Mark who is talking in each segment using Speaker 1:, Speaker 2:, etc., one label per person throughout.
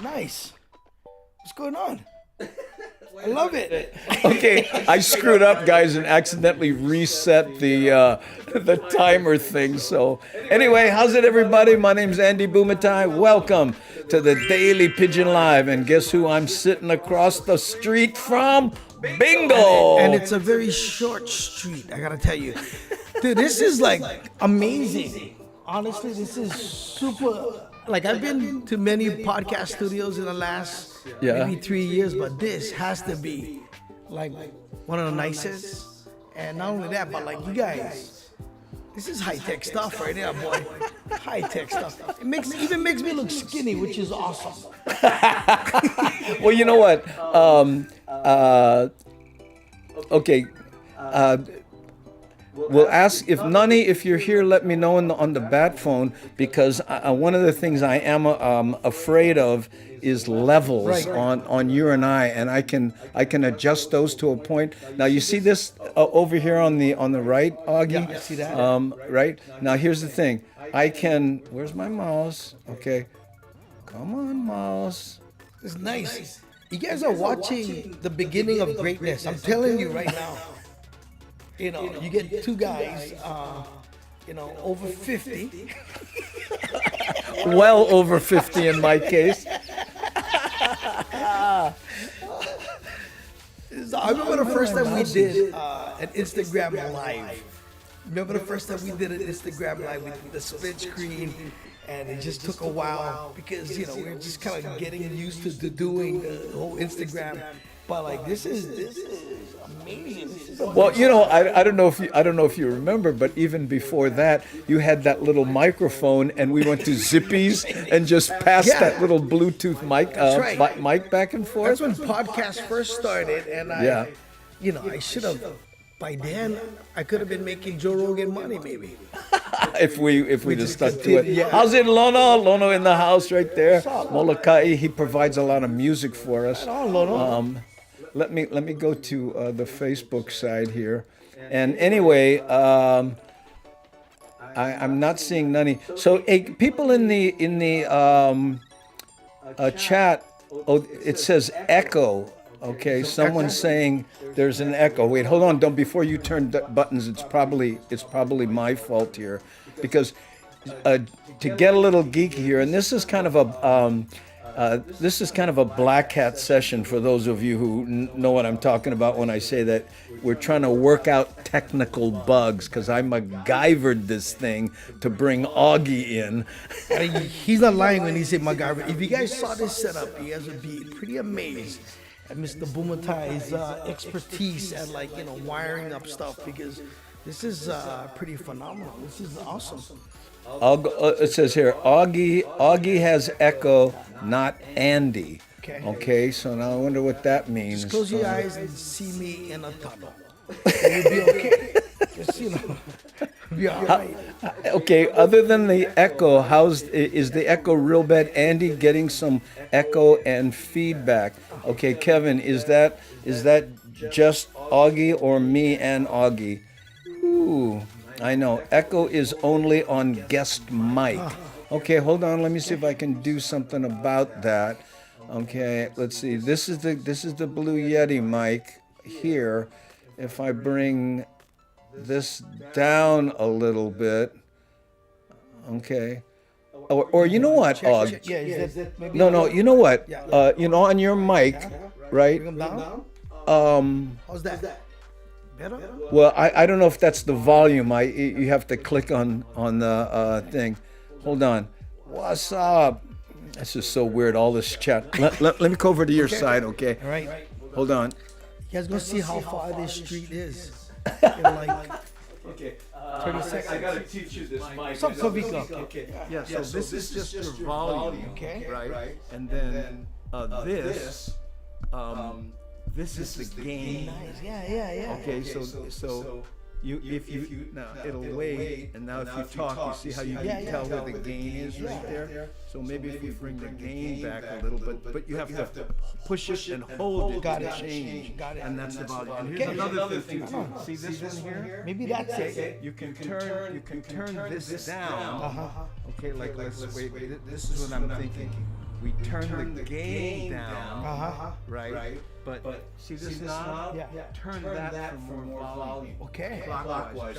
Speaker 1: Nice. What's going on? I love it.
Speaker 2: Okay, I screwed up, guys, and accidentally reset the timer thing. So anyway, how's it, everybody? My name's Andy Bumatai. Welcome to the Daily Pidgin Live. And guess who I'm sitting across the street from? Bingo!
Speaker 1: And it's a very short street, I gotta tell you. Dude, this is like amazing. Honestly, this is super. Like, I've been to many podcast studios in the last maybe 3 years, but this has to be like one of the nicest. And not only that, but like, you guys, this is high-tech stuff right there, boy. High-tech stuff. It even makes me look skinny, which is awesome.
Speaker 2: Well, you know what? Okay. We'll ask if Nani, if you're here, let me know on the bat phone, because one of the things I am afraid of is levels on you and and I can adjust those to a point. Now you see this over here on the right, Augie?
Speaker 1: Yeah, I see that.
Speaker 2: Right now, here's the thing. I can. Where's my mouse? Okay, come on, mouse.
Speaker 1: It's nice. You guys are watching the beginning of greatness. I'm telling you right now. You know, you get two guys, over 50.
Speaker 2: Well over 50 in my case.
Speaker 1: I remember the first time we did an Instagram Live. Remember the first time we did an Instagram Live with the split screen, and it just took a while because, we were just kind of getting used to doing the whole Instagram. But like, this is amazing.
Speaker 2: Well, I don't know if you remember, but even before that, you had that little microphone, and we went to Zippies and just passed that little Bluetooth mic back and forth.
Speaker 1: That's when podcasts first started, and I should have. By then, I could have been making Joe Rogan money, maybe.
Speaker 2: if we just stuck to it. Yeah. How's it, Lono? Lono in the house right there. Molokai, he provides a lot of music for us.
Speaker 1: Lono.
Speaker 2: Let me go to the Facebook side here, and anyway, I'm not seeing Nani. So, hey, people in the chat, it says echo. Okay, someone's saying there's an echo. Wait, hold on. Don't, before you turn buttons. It's probably my fault here, because to get a little geeky here, and this is kind of a black hat session for those of you who know what I'm talking about when I say that we're trying to work out technical bugs, because I MacGyvered this thing to bring Augie in.
Speaker 1: He's not lying when he said MacGyver. If you guys saw this setup, you guys would be pretty amazed at Mr. Bumatai's expertise at wiring up stuff, because this is pretty phenomenal. This is awesome.
Speaker 2: It says here, Augie has echo, not Andy. Okay, so now I wonder what that means.
Speaker 1: Just close your eyes and see me in a tunnel. You'll be okay. Just, be all right.
Speaker 2: Okay, other than the echo, is the echo real bad? Andy getting some echo and feedback. Okay, Kevin, is that just Augie or me and Augie? Ooh. I know. Echo is only on guest mic. Okay, hold on. Let me see if I can do something about that. Okay, let's see. This is the Blue Yeti mic here. If I bring this down a little bit, okay. Or you know what, Og? No. You know what? On your mic, right?
Speaker 1: How's that? Better?
Speaker 2: Well, I don't know if that's the volume. You have to click on the thing. Hold on. What's up? This is so weird, all this chat. Let me go over to your side, okay?
Speaker 1: All right.
Speaker 2: Hold on.
Speaker 1: You guys gonna see how far this street is in like 30 seconds.
Speaker 2: I gotta teach you this mic.
Speaker 1: What's up, Kavika?
Speaker 2: Okay. Yeah, so this is just your volume,
Speaker 1: okay?
Speaker 2: Right? And then this is the gain.
Speaker 1: Nice. Yeah.
Speaker 2: Okay, so if you now it'll wait, and now if you talk, you see how you can tell where the gain is right there. So maybe if we bring the gain back a little bit, but you have to push it and hold it to change. And that's the volume. And here's another thing too. See this one here?
Speaker 1: Maybe that's it.
Speaker 2: You can turn this down. Okay, like let's wait. This is what I'm thinking. we turn the gain down,
Speaker 1: Uh-huh.
Speaker 2: right? But see this knob?
Speaker 1: Yeah.
Speaker 2: Turn that for more volume.
Speaker 1: Okay.
Speaker 2: Clockwise.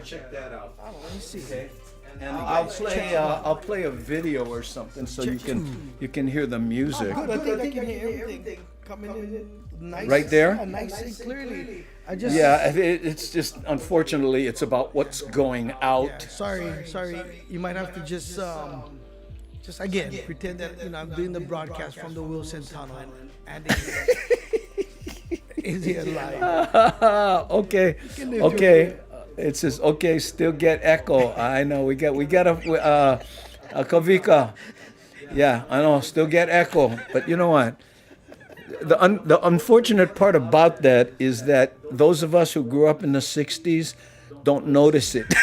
Speaker 2: Check that out.
Speaker 1: Let me see.
Speaker 2: Okay. And I'll play a video or something so you can hear the music.
Speaker 1: Good. I think I can hear everything coming in nice.
Speaker 2: Right there?
Speaker 1: Yeah, nice and clearly. I just.
Speaker 2: Yeah, it's just unfortunately it's about what's going out.
Speaker 1: Sorry. You might have to just again pretend that I'm doing the broadcast from the Wilson Tunnel and is here live.
Speaker 2: Okay. It says okay. Still get echo. I know we got a Kavika. Yeah, I know. Still get echo. But you know what? The unfortunate part about that is that those of us who grew up in the '60s don't notice it.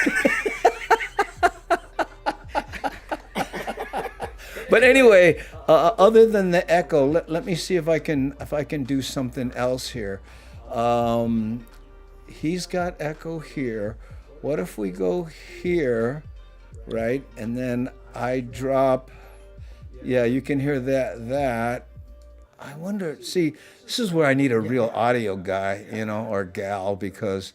Speaker 2: But anyway, other than the echo, let me see if I can do something else here. He's got echo here. What if we go here, right? And then I drop. Yeah, you can hear that. I wonder. See, this is where I need a real audio guy, or gal, because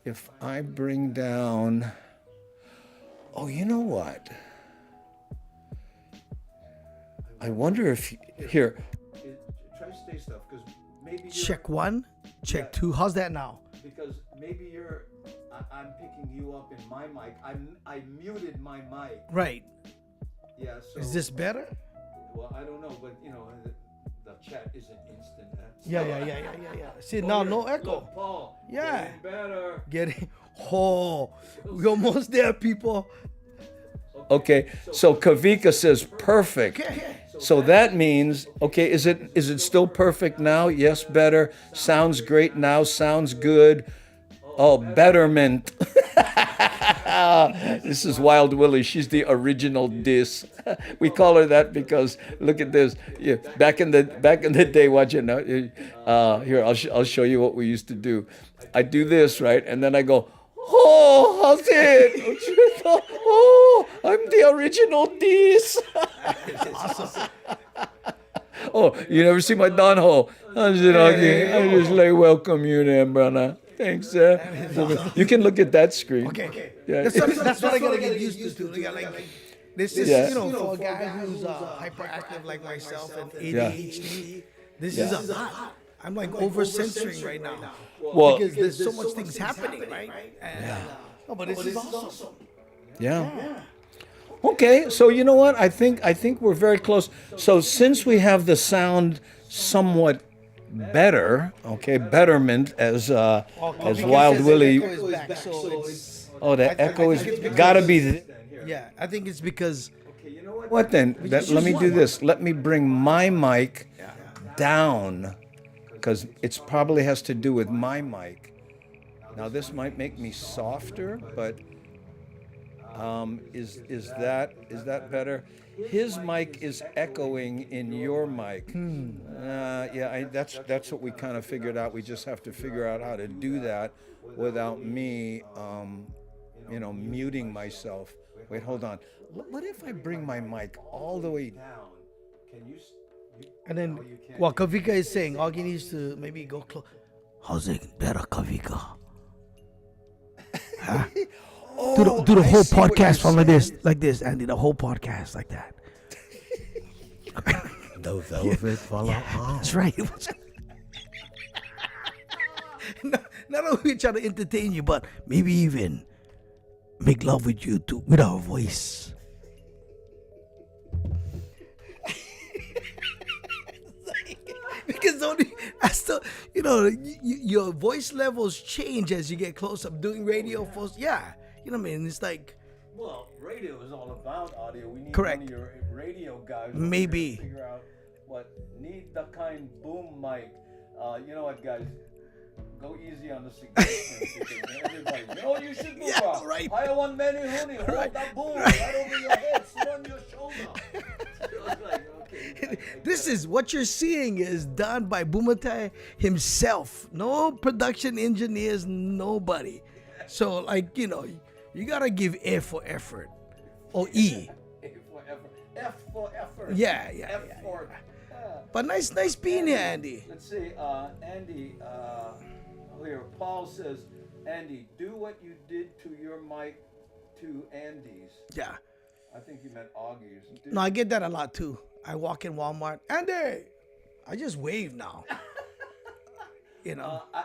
Speaker 2: if I bring down. Oh, you know what? I wonder if here. Try stay stuff because maybe
Speaker 1: Check 1, check 2. How's that now?
Speaker 2: because maybe I'm picking you up in my mic. I muted my mic.
Speaker 1: Right.
Speaker 2: Yeah. So
Speaker 1: Is this better?
Speaker 2: Well, I don't know, but the chat isn't instant.
Speaker 1: Yeah. See, now no echo.
Speaker 2: Look, Paul.
Speaker 1: Yeah.
Speaker 2: Getting better.
Speaker 1: We're almost there, people.
Speaker 2: Okay, so Kavika says perfect.
Speaker 1: Okay.
Speaker 2: So that means, okay, is it still perfect now? Yes, better. Sounds great now. Sounds good. Oh, betterment. This is Wild Willie. She's the original diss. We call her that because look at this. Yeah, back in the day, watch it now. Here, I'll show you what we used to do. I do this, right, and then I go, oh, how's it? Oh, I'm the original diss.
Speaker 1: Awesome.
Speaker 2: Oh, you never see my Don Ho. How's it, Augie? I just welcome you there, brother. Thanks, sir. You can look at that screen.
Speaker 1: Okay.
Speaker 2: Yeah.
Speaker 1: That's what I gotta get used to. This is, for a guy who's hyperactive like myself and ADHD. This is a lot. I'm like over censoring right now.
Speaker 2: Well,
Speaker 1: because there's so much things happening, right? No, but this is awesome.
Speaker 2: Yeah. Okay, so you know what? I think we're very close. So since we have the sound somewhat better, okay, betterment as Wild Willie. Oh, the echo is gotta be.
Speaker 1: Yeah, I think it's because.
Speaker 2: Okay, you know what then? Let me do this. Let me bring my mic down, because it probably has to do with my mic. Now this might make me softer, but is that better? His mic is echoing in your mic. That's what we kind of figured out. We just have to figure out how to do that without me, muting myself. Wait, hold on. What if I bring my mic all the way down? Can you?
Speaker 1: And then, Kavika is saying, Augie needs to maybe go close. How's it better, Kavika? Huh? Do the whole podcast from like this, Andy. The whole podcast like that.
Speaker 3: The velvet follow on.
Speaker 1: That's right. Not only we try to entertain you, but maybe even make love with you too, with our voice. Because your voice levels change as you get close up doing radio for it's like.
Speaker 2: Well, radio is all about audio. We need
Speaker 1: Correct.
Speaker 2: one of your radio guys.
Speaker 1: Maybe.
Speaker 2: To figure out need the kind boom mic. You know what, guys? Go easy on the suggestions. Everybody, you should move up.
Speaker 1: Right.
Speaker 2: Hire one many honey. Hold that boom right over your head. Sit on your shoulder.
Speaker 1: This is what you're seeing is done by Bumatai himself. No production engineers, nobody. So you gotta give A for effort. Or E.
Speaker 2: A for effort. F for effort.
Speaker 1: Yeah.
Speaker 2: F for.
Speaker 1: But nice being here, Andy.
Speaker 2: Let's see, Andy. Here, Paul says, Andy, do what you did to your mic to Andy's.
Speaker 1: Yeah.
Speaker 2: I think you meant Augie's.
Speaker 1: No, I get that a lot too. I walk in Walmart, Andy. I just wave now. You know.
Speaker 2: I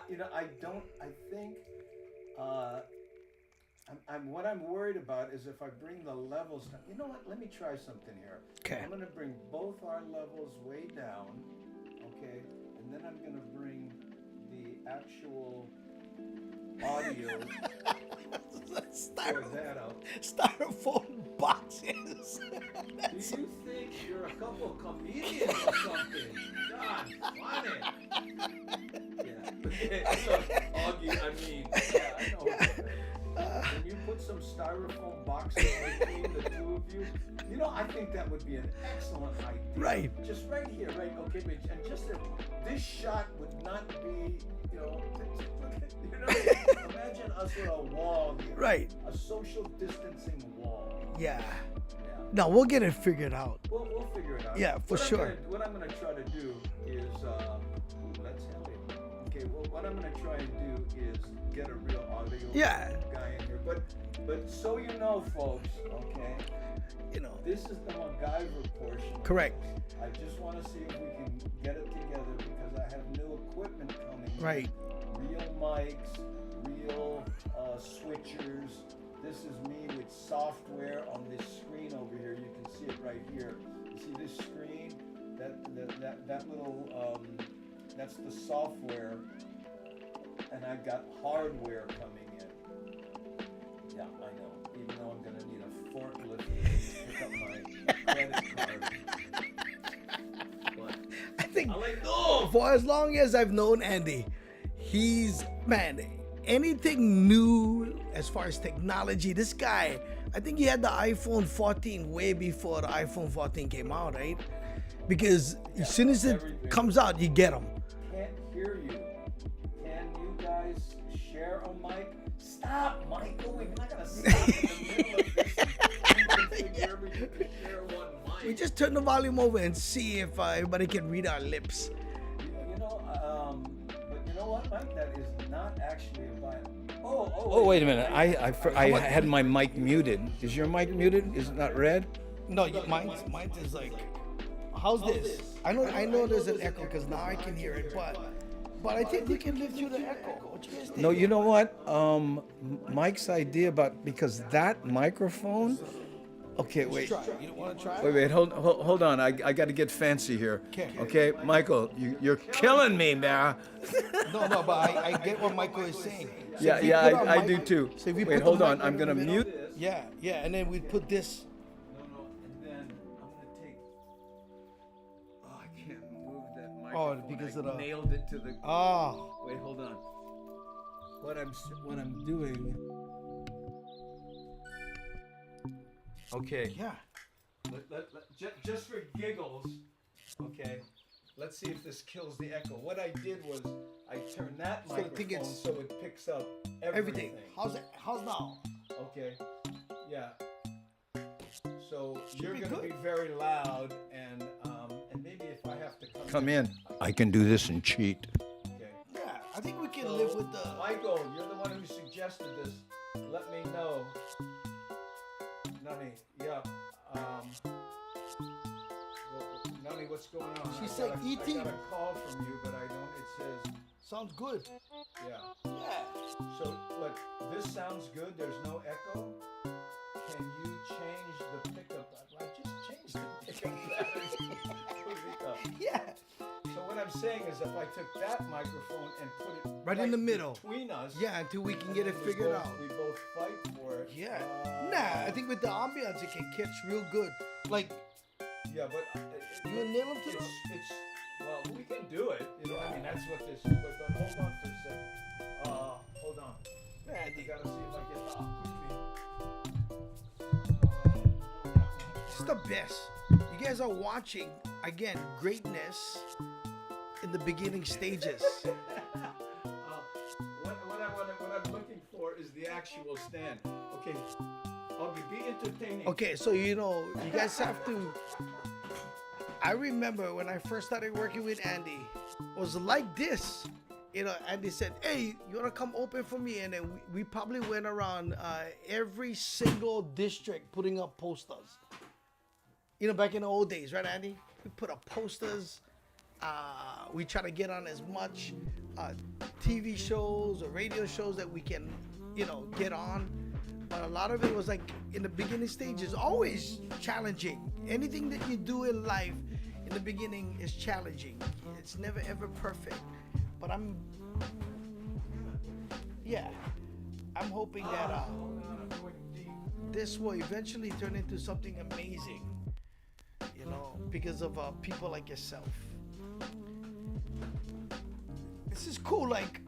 Speaker 2: think. What I'm worried about is if I bring the levels down. You know what? Let me try something here.
Speaker 1: Okay.
Speaker 2: I'm going to bring both our levels way down. Okay. And then I'm going to bring the actual audio. for that out.
Speaker 1: Styrofoam boxes.
Speaker 2: Do you think you're a couple of comedians or something? God, funny. Yeah. So, Augie, I mean, yeah, I know. Can you put some styrofoam boxes between the two of you? You know, I think that would be an excellent idea.
Speaker 1: Right.
Speaker 2: Just right here, right? Okay, but and just that this shot would not be, imagine us with a wall here.
Speaker 1: Right.
Speaker 2: A social distancing wall.
Speaker 1: Yeah.
Speaker 2: Yeah.
Speaker 1: No, we'll get it figured out.
Speaker 2: We'll figure it out.
Speaker 1: Yeah, for sure.
Speaker 2: What I'm gonna try to do is, that's heavy. Okay, well, what I'm gonna try and do is get a real audio guy in here. But so you know, folks, okay, this is the MacGyver portion.
Speaker 1: Correct.
Speaker 2: I just want to see if we can get it together because I have new equipment coming.
Speaker 1: Right.
Speaker 2: Real mics, real switchers. This is me with software on this screen over here. You can see it right here. You see this screen? That little that's the software, and I've got hardware coming in. Yeah, I know. Even though I'm gonna need a forklift to pick up my credit card. But
Speaker 1: I think
Speaker 2: I'm like, no!
Speaker 1: for as long as I've known Andy, anything new as far as technology, this guy, I think he had the iPhone 14 way before the iPhone 14 came out, right? Because as soon as it comes out, you get them.
Speaker 2: Can't hear you. Can you guys share a mic? Stop, Michael. We're not gonna stop in the middle of this. You can share one mic.
Speaker 1: We just turn the volume over and see if everybody can read our lips.
Speaker 2: But you know what, Mike? That is not actually a violin. Oh,
Speaker 4: wait a minute. I had my mic muted. Is your mic muted? Is it not red?
Speaker 1: No, mine is like, how's this? I know there's an echo because now I can hear it, but I think we can live through the echo. What you guys think?
Speaker 4: No, you know what? Mike's idea because that microphone. Okay, wait.
Speaker 1: Try it. You don't want to try it?
Speaker 4: Wait, hold on. I got to get fancy here. Okay, Michael, you're killing me, man.
Speaker 1: No, but I get what Michael is saying. So
Speaker 4: Yeah, I do too.
Speaker 1: So if we
Speaker 4: Wait,
Speaker 1: put
Speaker 4: hold
Speaker 1: the
Speaker 4: on.
Speaker 1: mic
Speaker 4: I'm
Speaker 1: right in
Speaker 4: gonna
Speaker 1: the middle-
Speaker 4: mute.
Speaker 1: Yeah, and then we put this.
Speaker 2: No, and then I'm gonna take. Oh, I can't move that
Speaker 1: Oh,
Speaker 2: microphone.
Speaker 1: because
Speaker 2: I
Speaker 1: of the.
Speaker 2: nailed it to the.
Speaker 1: Oh,
Speaker 2: Wait, hold on. What I'm doing. Okay.
Speaker 1: yeah.
Speaker 2: Just for giggles. Okay. Let's see if this kills the echo. What I did was I turned that
Speaker 1: So the thing
Speaker 2: microphone
Speaker 1: is-
Speaker 2: so it picks up
Speaker 1: Everything.
Speaker 2: everything.
Speaker 1: How's now?
Speaker 2: Okay. Yeah. So you're
Speaker 1: be
Speaker 2: gonna
Speaker 1: good.
Speaker 2: be very loud and maybe if I have to
Speaker 4: Come in. I can do this and cheat.
Speaker 2: Okay.
Speaker 1: Yeah, I think we can live with the.
Speaker 2: Michael, you're the one who suggested this. Let me know. Nani, yeah. Nani, what's going on?
Speaker 1: She said
Speaker 2: I
Speaker 1: E.T..
Speaker 2: got a call from you, but I don't. It says,
Speaker 1: Sounds good.
Speaker 2: yeah.
Speaker 1: Yeah.
Speaker 2: So, look, this sounds good. There's no echo. Can you change the pickup? I just changed the pickup battery.
Speaker 1: Yeah.
Speaker 2: So what I'm saying is, if I took that microphone and put it
Speaker 1: Right in the middle.
Speaker 2: between us,
Speaker 1: Yeah, until we can get it
Speaker 2: we
Speaker 1: figured
Speaker 2: both-
Speaker 1: out.
Speaker 2: We both fight for it.
Speaker 1: Yeah. Nah, I think with the ambiance it can catch real good. Like,
Speaker 2: Yeah, but
Speaker 1: you nail him to
Speaker 2: it's well, we can do it. You know, I mean, that's what this. But hold on for a second. Hold on.
Speaker 1: yeah, I
Speaker 2: I
Speaker 1: think
Speaker 2: gotta see if I get the aqua
Speaker 1: it's the best. You guys are watching again greatness in the beginning stages.
Speaker 2: What I'm looking for is the actual stand. Okay, Augie, be entertaining.
Speaker 1: Okay, so you guys have to. I remember when I first started working with Andy, it was like this. Andy said, "Hey, you wanna come open for me?" And then we probably went around every single district putting up posters. Back in the old days, right, Andy? We put up posters. We try to get on as much TV shows or radio shows that we can, get on. But a lot of it was like in the beginning stages, always challenging. Anything that you do in life in the beginning is challenging. It's never ever perfect. But I'm hoping that this will eventually turn into something amazing. Because of people like yourself. This is cool. Like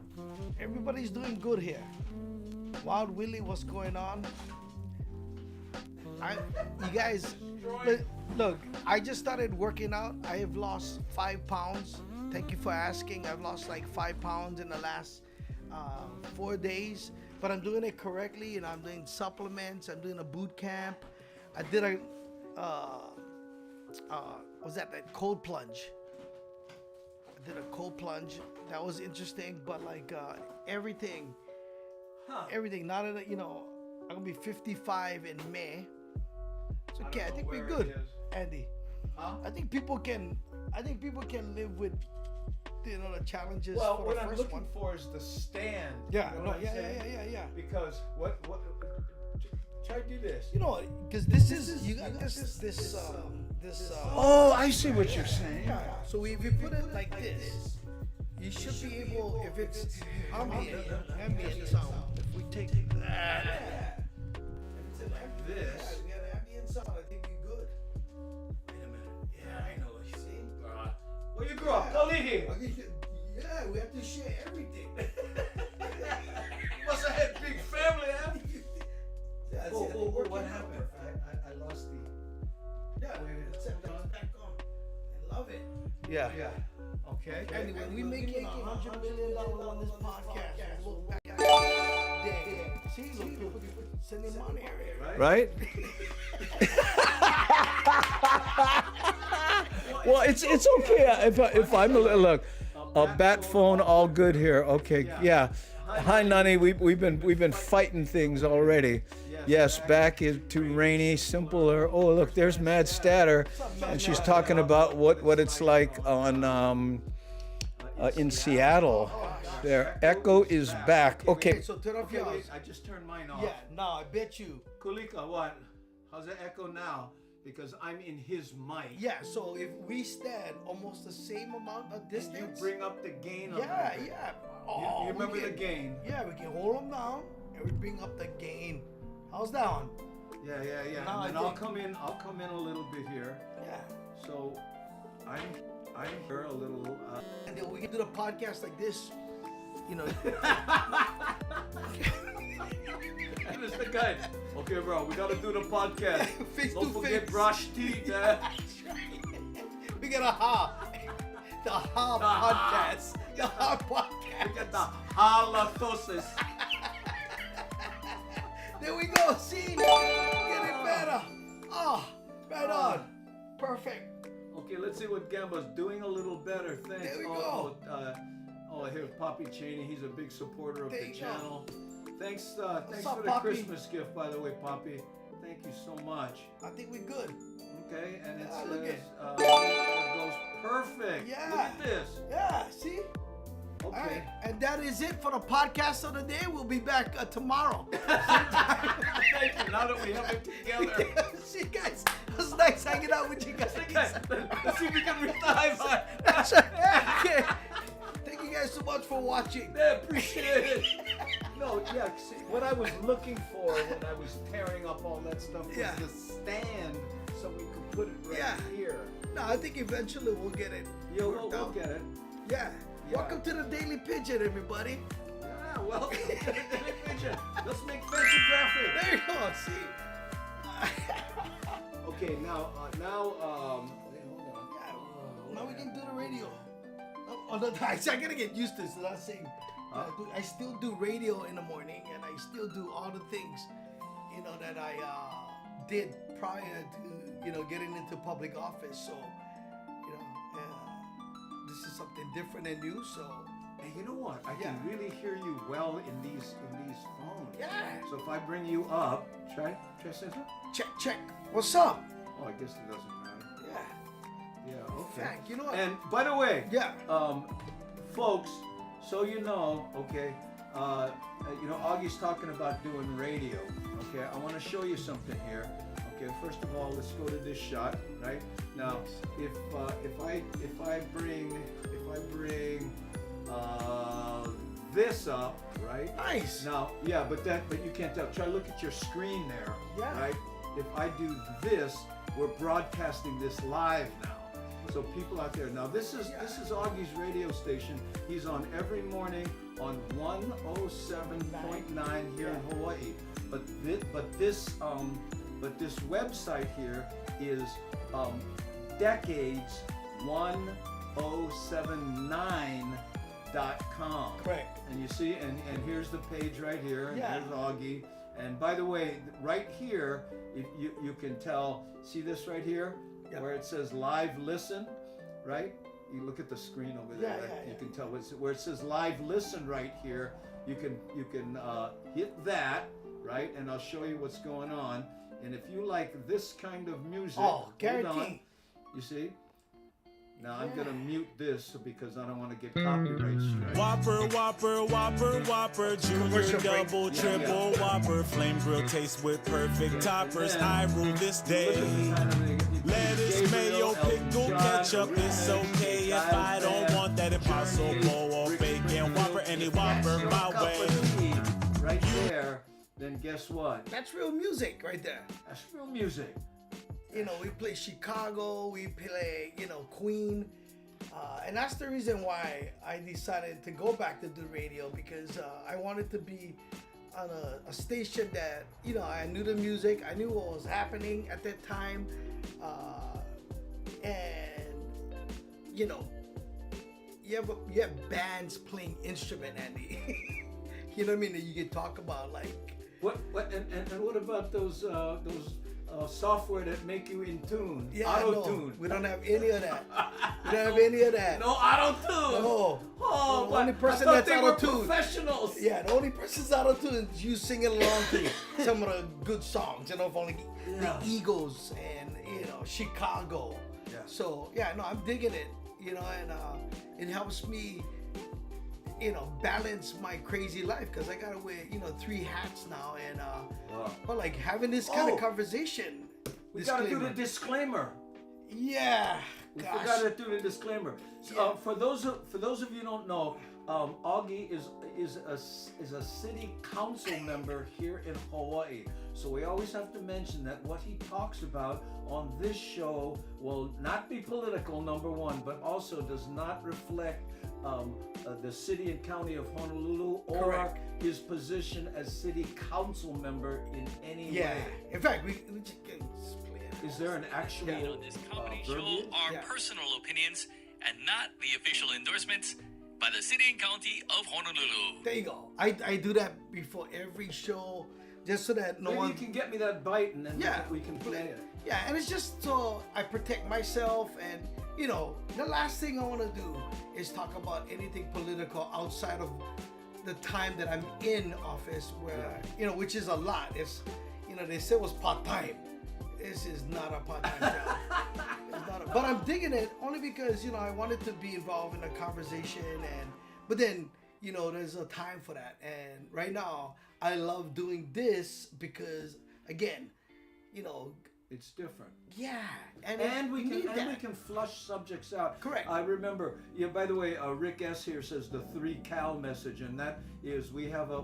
Speaker 1: everybody's doing good here. Wild Willie, what's going on? You guys, look, I just started working out. I have lost 5 pounds. Thank you for asking. I've lost like 5 pounds in the last 4 days, but I'm doing it correctly, and I'm doing supplements. I'm doing a boot camp. I did a that cold plunge. I did a cold plunge. That was interesting, but like everything. Now that I'm gonna be 55 in May. It's okay. I think we're good, Andy. I think people can live with the challenges.
Speaker 2: Well,
Speaker 1: for
Speaker 2: what
Speaker 1: the
Speaker 2: I'm
Speaker 1: first
Speaker 2: looking
Speaker 1: one.
Speaker 2: for is the stand.
Speaker 1: Yeah,
Speaker 2: You know what I'm saying?
Speaker 1: yeah.
Speaker 2: Because what? Try to do this.
Speaker 1: Because this is you got this.
Speaker 2: Oh, I see what you're saying.
Speaker 1: Yeah. So if you put it like this, you should be able. If it's ambient sound, if we take that, if it's like
Speaker 2: this.
Speaker 1: we got ambient sound. I think we're good. Wait a minute. Yeah, I know. You see?
Speaker 2: Where you grew up? Kalihi.
Speaker 1: Yeah, we have to share everything.
Speaker 2: Must have had a big family, huh?
Speaker 1: What happened? I lost the. Yeah, set that back on. I love it.
Speaker 2: Yeah. Okay.
Speaker 1: Anyway, we making $100 million on this podcast. Look back at day. See, look, people sending money here.
Speaker 2: Right? Well, it's okay if I'm a bat phone, all good here. Okay, yeah. Hi, Nani. We've been fighting things already. Yes, back to rainy, simpler. Oh, look, there's Mad Statter, and she's talking about what it's like on in Seattle. There, Echo is back. Okay.
Speaker 1: So turn off yours.
Speaker 2: I just turned mine off.
Speaker 1: Yeah, no, I bet you.
Speaker 2: Kulika, what? How's the echo now? Because I'm in his mic.
Speaker 1: Yeah, so if we stand almost the same amount of distance.
Speaker 2: You bring up the gain on
Speaker 1: Yeah.
Speaker 2: You remember the gain?
Speaker 1: Yeah, we can hold them down and we bring up the gain. How's that one?
Speaker 2: Yeah.
Speaker 1: No,
Speaker 2: And then
Speaker 1: I
Speaker 2: I'll
Speaker 1: think-
Speaker 2: come in a little bit here.
Speaker 1: Yeah.
Speaker 2: So I'm here a little.
Speaker 1: And then we can do the podcast like this.
Speaker 2: And it's the guy. Okay, bro, we gotta do the podcast.
Speaker 1: Face
Speaker 2: Don't
Speaker 1: to
Speaker 2: forget
Speaker 1: face.
Speaker 2: brush teeth.
Speaker 1: We got a the podcast. The podcast.
Speaker 2: We got the halitosis.
Speaker 1: There we go. See? Getting better. Oh, right on. Perfect.
Speaker 2: Okay, let's see what Gamba's doing a little better. Thanks.
Speaker 1: There we go.
Speaker 2: Here, Poppy Cheney. He's a big supporter of
Speaker 1: There
Speaker 2: the
Speaker 1: you go.
Speaker 2: channel. Thanks
Speaker 1: up,
Speaker 2: for the
Speaker 1: Poppy?
Speaker 2: Christmas gift, by the way, Poppy. Thank you so much.
Speaker 1: I think we're good.
Speaker 2: Okay, and it
Speaker 1: Yeah, look
Speaker 2: says
Speaker 1: at-
Speaker 2: it goes perfect.
Speaker 1: Yeah.
Speaker 2: Look at this.
Speaker 1: Yeah, see?
Speaker 2: Okay.
Speaker 1: All right. And that is it for the podcast of the day. We'll be back tomorrow.
Speaker 2: Thank you. Now that we have it together.
Speaker 1: See you guys. It was nice hanging out with you guys.
Speaker 2: Let's see if we can reach the high five.
Speaker 1: That's right. Okay. Thank you guys so much for watching.
Speaker 2: I appreciate it. No, yeah. See, what I was looking for when I was tearing up all that stuff was
Speaker 1: Yeah.
Speaker 2: the stand, so we could put it right
Speaker 1: Yeah.
Speaker 2: here.
Speaker 1: No, I think eventually we'll get it.
Speaker 2: Yeah,
Speaker 1: worked
Speaker 2: we'll
Speaker 1: out.
Speaker 2: get it.
Speaker 1: Yeah.
Speaker 2: Yeah.
Speaker 1: Welcome to the Daily Pidgin, everybody.
Speaker 2: Yeah, welcome to the Daily Pidgin. Let's make fancy graphics.
Speaker 1: There you go. See?
Speaker 2: Okay, now, wait, hold on.
Speaker 1: Yeah. Now we can do the radio. Oh, no, I gotta get used to this. I'm saying, I still do radio in the morning, and I still do all the things you know, that I did prior to, you know, getting into public office. So, you know, this is something different and new. So,
Speaker 2: Hey, you know what? I
Speaker 1: Yeah.
Speaker 2: can really hear you well in these phones.
Speaker 1: yeah,
Speaker 2: So if I bring you up, try center.
Speaker 1: check. What's up?
Speaker 2: Oh, I guess it doesn't matter.
Speaker 1: Yeah.
Speaker 2: Yeah. Okay.
Speaker 1: Fact, you know what?
Speaker 2: And by the way,
Speaker 1: Yeah.
Speaker 2: folks, so you know, okay, you know, Augie's talking about doing radio. Okay, I want to show you something here. Okay, first of all, let's go to this shot, right? Now, if I bring this up, right?
Speaker 1: Nice.
Speaker 2: Now, yeah, but you can't tell. Try to look at your screen there,
Speaker 1: Yeah.
Speaker 2: right? If I do this, we're broadcasting this live now. So people out there, now this is Augie's radio station. He's on every morning on 107.9 here in Hawaii. But this website here is decades1079.com.
Speaker 1: Correct.
Speaker 2: And you see, and here's the page right here, and
Speaker 1: Yeah.
Speaker 2: here's Augie. And by the way, right here, if you can tell, see this right here,
Speaker 1: Yeah.
Speaker 2: where it says live listen, right? You look at the screen over there,
Speaker 1: Yeah,
Speaker 2: right?
Speaker 1: yeah,
Speaker 2: You
Speaker 1: yeah.
Speaker 2: can tell where it says live listen right here. You can hit that, right? And I'll show you what's going on. And if you like this kind of music,
Speaker 1: Oh,
Speaker 2: hold on.
Speaker 1: guarantee.
Speaker 2: You see? Now I'm gonna mute this because I don't want to get copyright strike.
Speaker 5: Whopper, Whopper, Whopper, Whopper, Junior,
Speaker 1: Commercial break.
Speaker 5: double, triple, Whopper, flame grill taste with perfect toppers. I rule this day. Lettuce, mayo, pickle, ketchup, it's okay if I don't want that impossible or bacon. Whopper, any Whopper, my way.
Speaker 2: Right there, then guess what?
Speaker 1: That's real music right there.
Speaker 2: That's real music.
Speaker 1: You know, we play Chicago, we play, you know, Queen. And that's the reason why I decided to go back to do radio, because I wanted to be on a station that, you know, I knew the music, I knew what was happening at that time. And, you know, you have bands playing instrument, Andy. You know what I mean? That you can talk about, like,
Speaker 2: What and what about those software that make you in tune?
Speaker 1: yeah,
Speaker 2: Auto
Speaker 1: no,
Speaker 2: tune.
Speaker 1: we don't have any of that. We don't have any of that.
Speaker 2: No auto tune.
Speaker 1: No.
Speaker 2: Oh,
Speaker 1: The
Speaker 2: but
Speaker 1: only person
Speaker 2: I thought
Speaker 1: that's
Speaker 2: they were
Speaker 1: auto-tuned.
Speaker 2: professionals.
Speaker 1: Yeah, the only person's out of tune is you singing along to some of the good songs, you know, for like
Speaker 2: Yeah.
Speaker 1: the Eagles and, you know, Chicago.
Speaker 2: Yeah.
Speaker 1: So, yeah, no, I'm digging it, you know, and it helps me, you know, balance my crazy life, because I gotta wear, you know, 3 hats now, and but like having this kind
Speaker 2: Oh.
Speaker 1: of conversation.
Speaker 2: We gotta do the
Speaker 1: disclaimer.
Speaker 2: disclaimer.
Speaker 1: Yeah.
Speaker 2: We
Speaker 1: Gosh.
Speaker 2: forgot to do the disclaimer. So,
Speaker 1: Yeah.
Speaker 2: for those of you who don't know, Augie is a city council member here in Hawaii. So we always have to mention that what he talks about on this show will not be political, number one, but also does not reflect the city and county of Honolulu or
Speaker 1: Correct.
Speaker 2: his position as city council member in any
Speaker 1: Yeah.
Speaker 2: way.
Speaker 1: In fact, we just play it.
Speaker 2: Is there an actual
Speaker 6: On this comedy show
Speaker 2: verbiage?
Speaker 6: are
Speaker 1: Yeah.
Speaker 6: personal opinions and not the official endorsements by the city and county of Honolulu.
Speaker 1: There you go. I do that before every show, just so that no
Speaker 2: Maybe
Speaker 1: one.
Speaker 2: you can get me that bite and then
Speaker 1: Yeah,
Speaker 2: we can play it.
Speaker 1: Yeah, and it's just so I protect myself, and you know, the last thing I want to do is talk about anything political outside of the time that I'm in office, where you know, which is a lot. It's, you know, they say it was part-time. This is not a part-time job. It's not but I'm digging it only because, you know, I wanted to be involved in a conversation, but then, you know, there's a time for that. And right now, I love doing this because, again, you know,
Speaker 2: It's different.
Speaker 1: yeah,
Speaker 2: And we
Speaker 1: need
Speaker 2: can
Speaker 1: that.
Speaker 2: flush subjects out.
Speaker 1: Correct.
Speaker 2: I remember. Yeah. By the way, Rick S here says the 3 Cal message, and that is we have a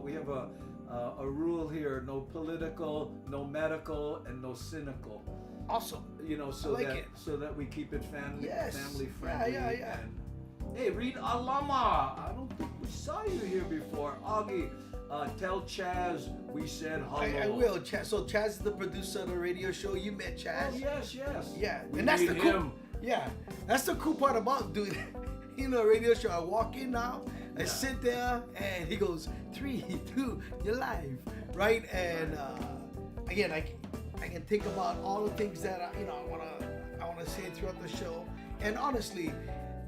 Speaker 2: rule here: no political, no medical, and no cynical.
Speaker 1: Awesome.
Speaker 2: You know, so
Speaker 1: like
Speaker 2: that
Speaker 1: it.
Speaker 2: we keep it family
Speaker 1: Yes.
Speaker 2: friendly.
Speaker 1: Yeah.
Speaker 2: And, hey, read Alama. I don't think we saw you here before. Augie, tell Chaz we said hello.
Speaker 1: I will, Chaz. So Chaz is the producer of the radio show. You met Chaz.
Speaker 2: Oh, yes.
Speaker 1: Yeah,
Speaker 2: We
Speaker 1: and that's the
Speaker 2: need
Speaker 1: cool.
Speaker 2: him.
Speaker 1: Yeah, that's the cool part about doing, you know, a radio show. I walk in now, I sit there, and he goes 3, 2, you're live, right? And again, I can think about all the things that I wanna say throughout the show. And honestly,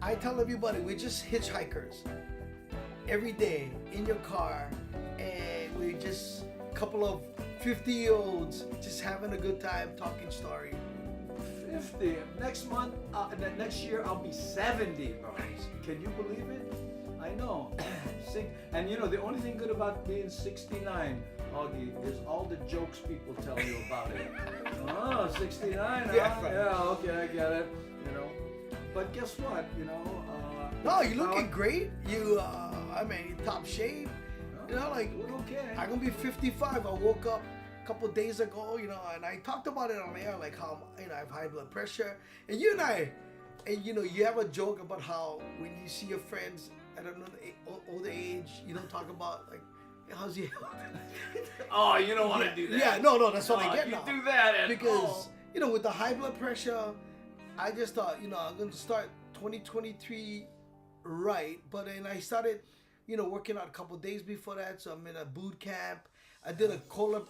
Speaker 1: I tell everybody we're just hitchhikers every day in your car, and we're just a couple of 50-year-olds just having a good time talking story.
Speaker 2: 50. Next month, next year, I'll be 70, bro. Can you believe it? I know. And you know, the only thing good about being 69, Augie, is all the jokes people tell you about it. Oh, 69, huh?
Speaker 1: Yeah, right.
Speaker 2: Yeah, okay, I get it. You know, but guess what? You know.
Speaker 1: No, you're looking great. You, I mean, you're top shape. You know, like,
Speaker 2: look okay.
Speaker 1: I'm gonna be 55. I woke up a couple days ago, you know, and I talked about it on air, like how, you know, I have high blood pressure. And you and I, and you know, you have a joke about how when you see your friends at an older age, you don't talk about, like, how's your health?
Speaker 2: Oh, you don't want to do that.
Speaker 1: Yeah, no, that's what I get
Speaker 2: you
Speaker 1: now.
Speaker 2: do that and,
Speaker 1: Because, you know, with the high blood pressure, I just thought, you know, I'm going to start 2023 right. But then I started, you know, working out a couple days before that. So I'm in a boot camp. I did a polar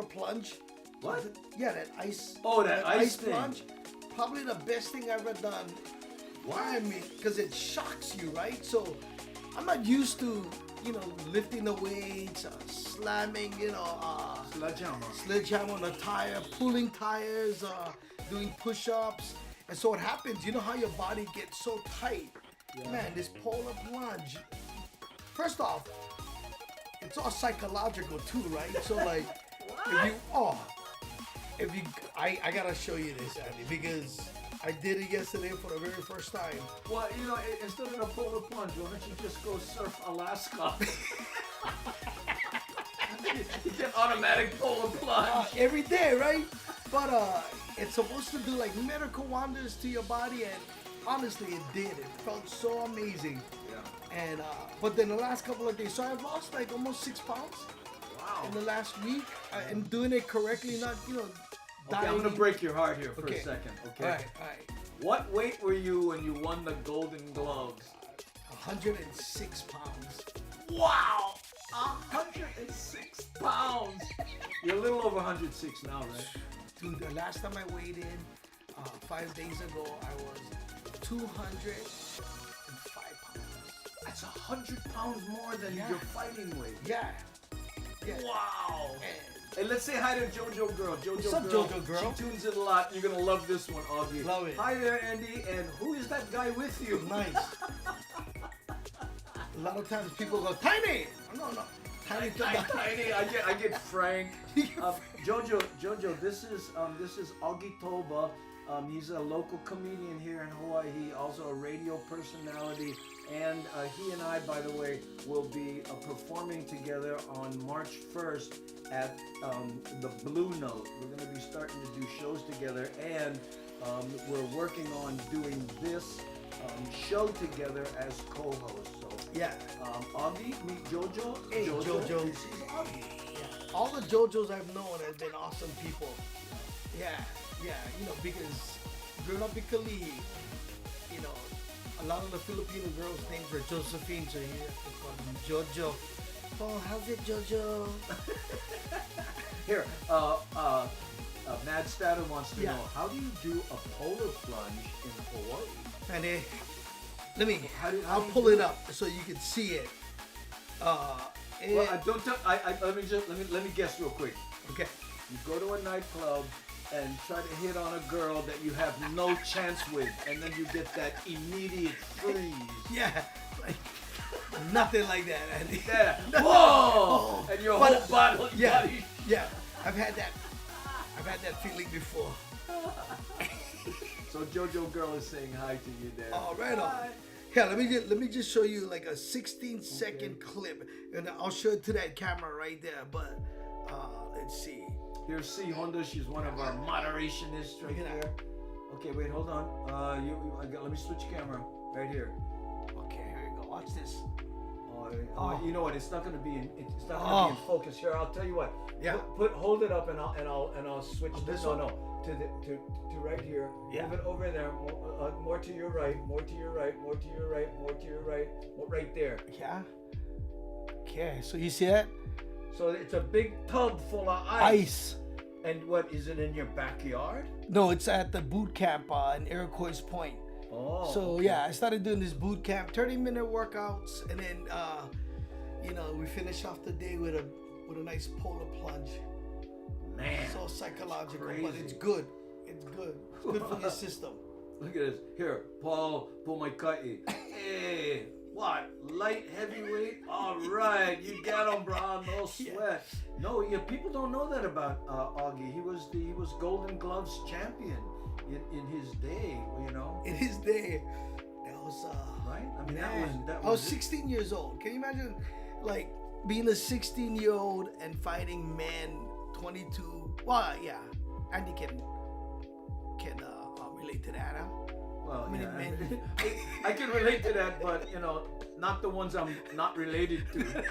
Speaker 1: plunge.
Speaker 2: What?
Speaker 1: Yeah, that ice.
Speaker 2: Oh, that ice thing.
Speaker 1: plunge. Probably the best thing I've ever done. Why? I mean, because it shocks you, right? So I'm not used to, you know, lifting the weights, slamming, you know, sledgehammer on a tire, pulling tires, doing push-ups. And so what happens, you know how your body gets so tight? Yeah. Man, this polar plunge. First off, it's all psychological too, right? So like, I gotta show you this, Andy, because I did it yesterday for the very first time.
Speaker 2: Well, you know, instead of a polar plunge, why don't you just go surf Alaska? You get automatic polar plunge.
Speaker 1: Every day, right? But it's supposed to do like medical wonders to your body, and honestly, it did. It felt so amazing. Yeah. And but then the last couple of days, so I've lost like almost 6 pounds.
Speaker 2: Wow.
Speaker 1: In the last week, I'm doing it correctly, not, you know.
Speaker 2: Okay, I'm gonna break your heart here for a second. Okay.
Speaker 1: All right.
Speaker 2: What weight were you when you won the Golden Gloves?
Speaker 1: 106 pounds.
Speaker 2: Wow! 106 pounds. You're a little over 106 now, right?
Speaker 1: Dude, the last time I weighed in, 5 days ago, I was 205 pounds.
Speaker 2: That's 100 pounds more than your fighting weight.
Speaker 1: Yeah.
Speaker 2: Wow. Hey, let's say hi to JoJo Girl.
Speaker 1: What's up, JoJo Girl?
Speaker 2: She tunes in a lot. You're gonna love this one, Augie.
Speaker 1: Love it.
Speaker 2: Hi there, Andy. And who is that guy with you?
Speaker 1: Nice. A lot of times people go, Tiny! No. Tiny.
Speaker 2: I get Frank. Jojo, this is Augie Toba. He's a local comedian here in Hawaii. He also a radio personality, and he and I, by the way, will be performing together on March 1st at the Blue Note. We're going to be starting to do shows together, and we're working on doing this show together as co-hosts. So
Speaker 1: Yeah.
Speaker 2: Augie, meet Jojo.
Speaker 1: Hey, Jojo.
Speaker 2: This is Augie.
Speaker 1: Yeah. All the JoJos I've known have been awesome people. Yeah, you know, because growing up in Kalihi, you know, a lot of the Filipino girls' names were Josephine, so you have to call them Jojo. Oh, how's it, Jojo?
Speaker 2: Here, Mad Statter wants to know, how do you do a polar plunge in Hawaii?
Speaker 1: And I'll pull it up so you can see it.
Speaker 2: Well, don't tell. Let me guess real quick.
Speaker 1: Okay.
Speaker 2: You go to a nightclub and try to hit on a girl that you have no chance with, and then you get that immediate freeze.
Speaker 1: Yeah, like nothing like that, Andy.
Speaker 2: Yeah. Whoa! And your whole body.
Speaker 1: Yeah. I've had that feeling before.
Speaker 2: So JoJo Girl is saying hi to you there.
Speaker 1: Oh, right on. Yeah, let me just show you like a 16-second clip, and I'll show it to that camera right there. But let's see.
Speaker 2: Here's C Honda. She's one of our moderationists right there. Okay, wait, hold on. Let me switch camera right here.
Speaker 1: Okay, here we go. Watch this.
Speaker 2: You know what? It's not gonna be in focus. Here, I'll tell you what.
Speaker 1: Yeah.
Speaker 2: Hold it up, and I'll switch this. To right here.
Speaker 1: Yeah.
Speaker 2: Move it over there. More to your right. More to your right. More to your right. More to your right. Right there.
Speaker 1: Yeah. Okay. So you see that?
Speaker 2: So it's a big tub full of
Speaker 1: Ice.
Speaker 2: And what is it in your backyard?
Speaker 1: No, it's at the boot camp in Iroquois Point.
Speaker 2: Oh.
Speaker 1: So yeah, I started doing this boot camp, 30-minute workouts, and then we finish off the day with a nice polar plunge.
Speaker 2: Man.
Speaker 1: So psychological, but
Speaker 2: crazy.
Speaker 1: it's good. It's good. It's good for your system.
Speaker 2: Look at this. Here, Paul Bumatai. Hey, what? Light heavyweight? All right, you get him, bro. No sweat. No, people don't know that about Augie. He was Golden Gloves champion in his day.
Speaker 1: In his day, that was
Speaker 2: Right? I mean,
Speaker 1: man.
Speaker 2: that
Speaker 1: I was
Speaker 2: was
Speaker 1: 16 years old. Can you imagine, like, being a 16-year-old and fighting men 22? Well, yeah, Andy can relate to that, huh?
Speaker 2: Well,
Speaker 1: many
Speaker 2: yeah,
Speaker 1: men?
Speaker 2: I can relate to that, but not the ones I'm not related to.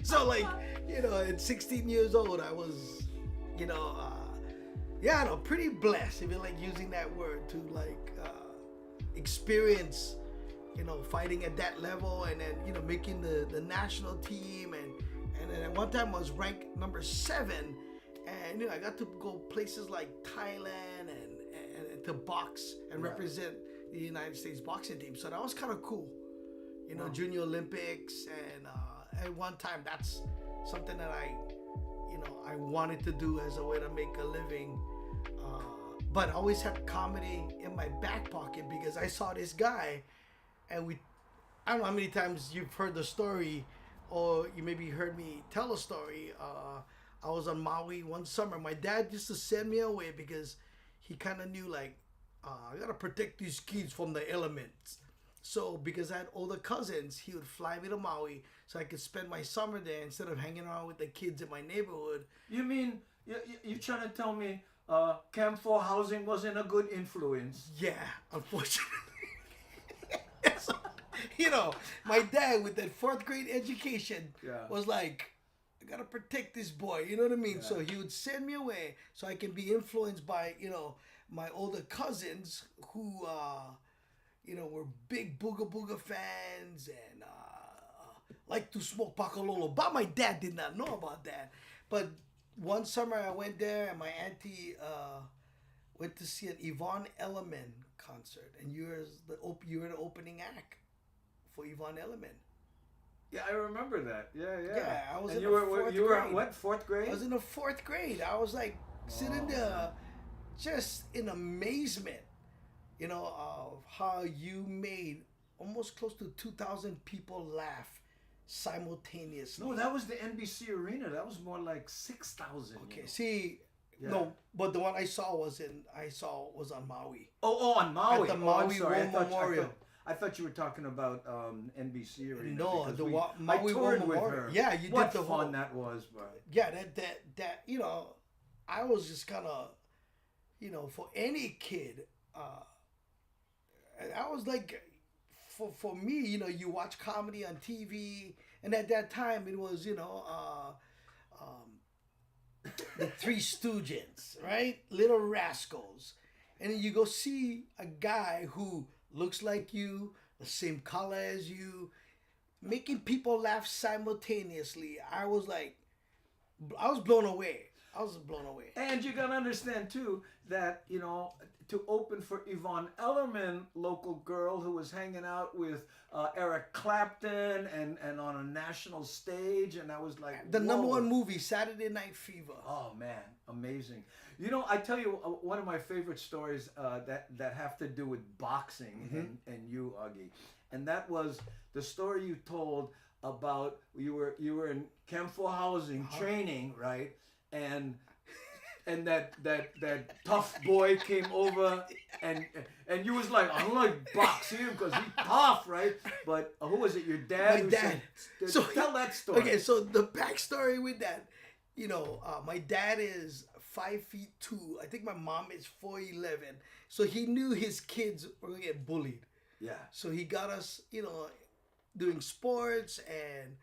Speaker 1: So, like, at 16 years old, I was, pretty blessed, if you like using that word, to like experience, fighting at that level, and then making the national team, and then at one time I was ranked number 7, and I got to go places like Thailand and to box and represent the United States boxing team. So that was kind of cool, Junior Olympics, and at one time that's something that I wanted to do as a way to make a living. But I always had comedy in my back pocket because I saw this guy, and I don't know how many times you've heard the story, or you maybe heard me tell a story. I was on Maui one summer. My dad used to send me away because he kind of knew, like, I gotta protect these kids from the elements. So because I had older cousins, he would fly me to Maui so I could spend my summer there instead of hanging around with the kids in my neighborhood.
Speaker 2: You mean you're trying to tell me Camp 4 housing wasn't a good influence?
Speaker 1: Yeah, unfortunately. So, my dad with that 4th grade education was like, I gotta protect this boy, you know what I mean? So he would send me away so I can be influenced by, my older cousins who, were big Booga Booga fans and like to smoke Pakalolo. But my dad did not know about that. But one summer I went there and my auntie went to see an Yvonne Elliman concert, and you were the opening act for Yvonne Elliman.
Speaker 2: Yeah, I remember that. Yeah.
Speaker 1: Yeah, I was
Speaker 2: and
Speaker 1: in
Speaker 2: you
Speaker 1: the
Speaker 2: were
Speaker 1: 4th
Speaker 2: you were
Speaker 1: grade.
Speaker 2: what, 4th grade?
Speaker 1: I was in the 4th grade. I was like sitting there just in amazement, of how you made almost close to 2,000 people laugh simultaneously.
Speaker 2: No, that was the NBC Arena. That was more like 6,000.
Speaker 1: Okay, see,
Speaker 2: Yeah.
Speaker 1: no, but the one I saw was on Maui.
Speaker 2: Oh, on Maui.
Speaker 1: At the
Speaker 2: I'm
Speaker 1: Maui
Speaker 2: sorry.
Speaker 1: War Memorial.
Speaker 2: I thought you were talking about NBC Arena.
Speaker 1: No,
Speaker 2: because
Speaker 1: the
Speaker 2: I
Speaker 1: Maui War
Speaker 2: toured with
Speaker 1: Memorial.
Speaker 2: her.
Speaker 1: Yeah, you
Speaker 2: what
Speaker 1: did the
Speaker 2: fun
Speaker 1: whole.
Speaker 2: that was, but
Speaker 1: Yeah, that I was just kind of, for any kid, and I was like, for me, you watch comedy on TV, and at that time it was, the Three Stooges, right? Little Rascals, and then you go see a guy who looks like you, the same color as you, making people laugh simultaneously. I was blown away.
Speaker 2: And you gotta understand too that to open for Yvonne Elliman, local girl who was hanging out with Eric Clapton and on a national stage, and I was like,
Speaker 1: The number
Speaker 2: whoa.
Speaker 1: one movie, Saturday Night Fever.
Speaker 2: Oh man, amazing! I tell you one of my favorite stories that have to do with boxing and you, Augie, and that was the story you told about you were in Camp 4 housing training, right? And that tough boy came over and you was like, I don't like boxing because he's tough, right? But who was it? Your dad?
Speaker 1: My dad.
Speaker 2: So tell that story.
Speaker 1: Okay, so the backstory with that, my dad is 5'2". I think my mom is 4'11". So he knew his kids were gonna get bullied.
Speaker 2: Yeah.
Speaker 1: So he got us, doing sports and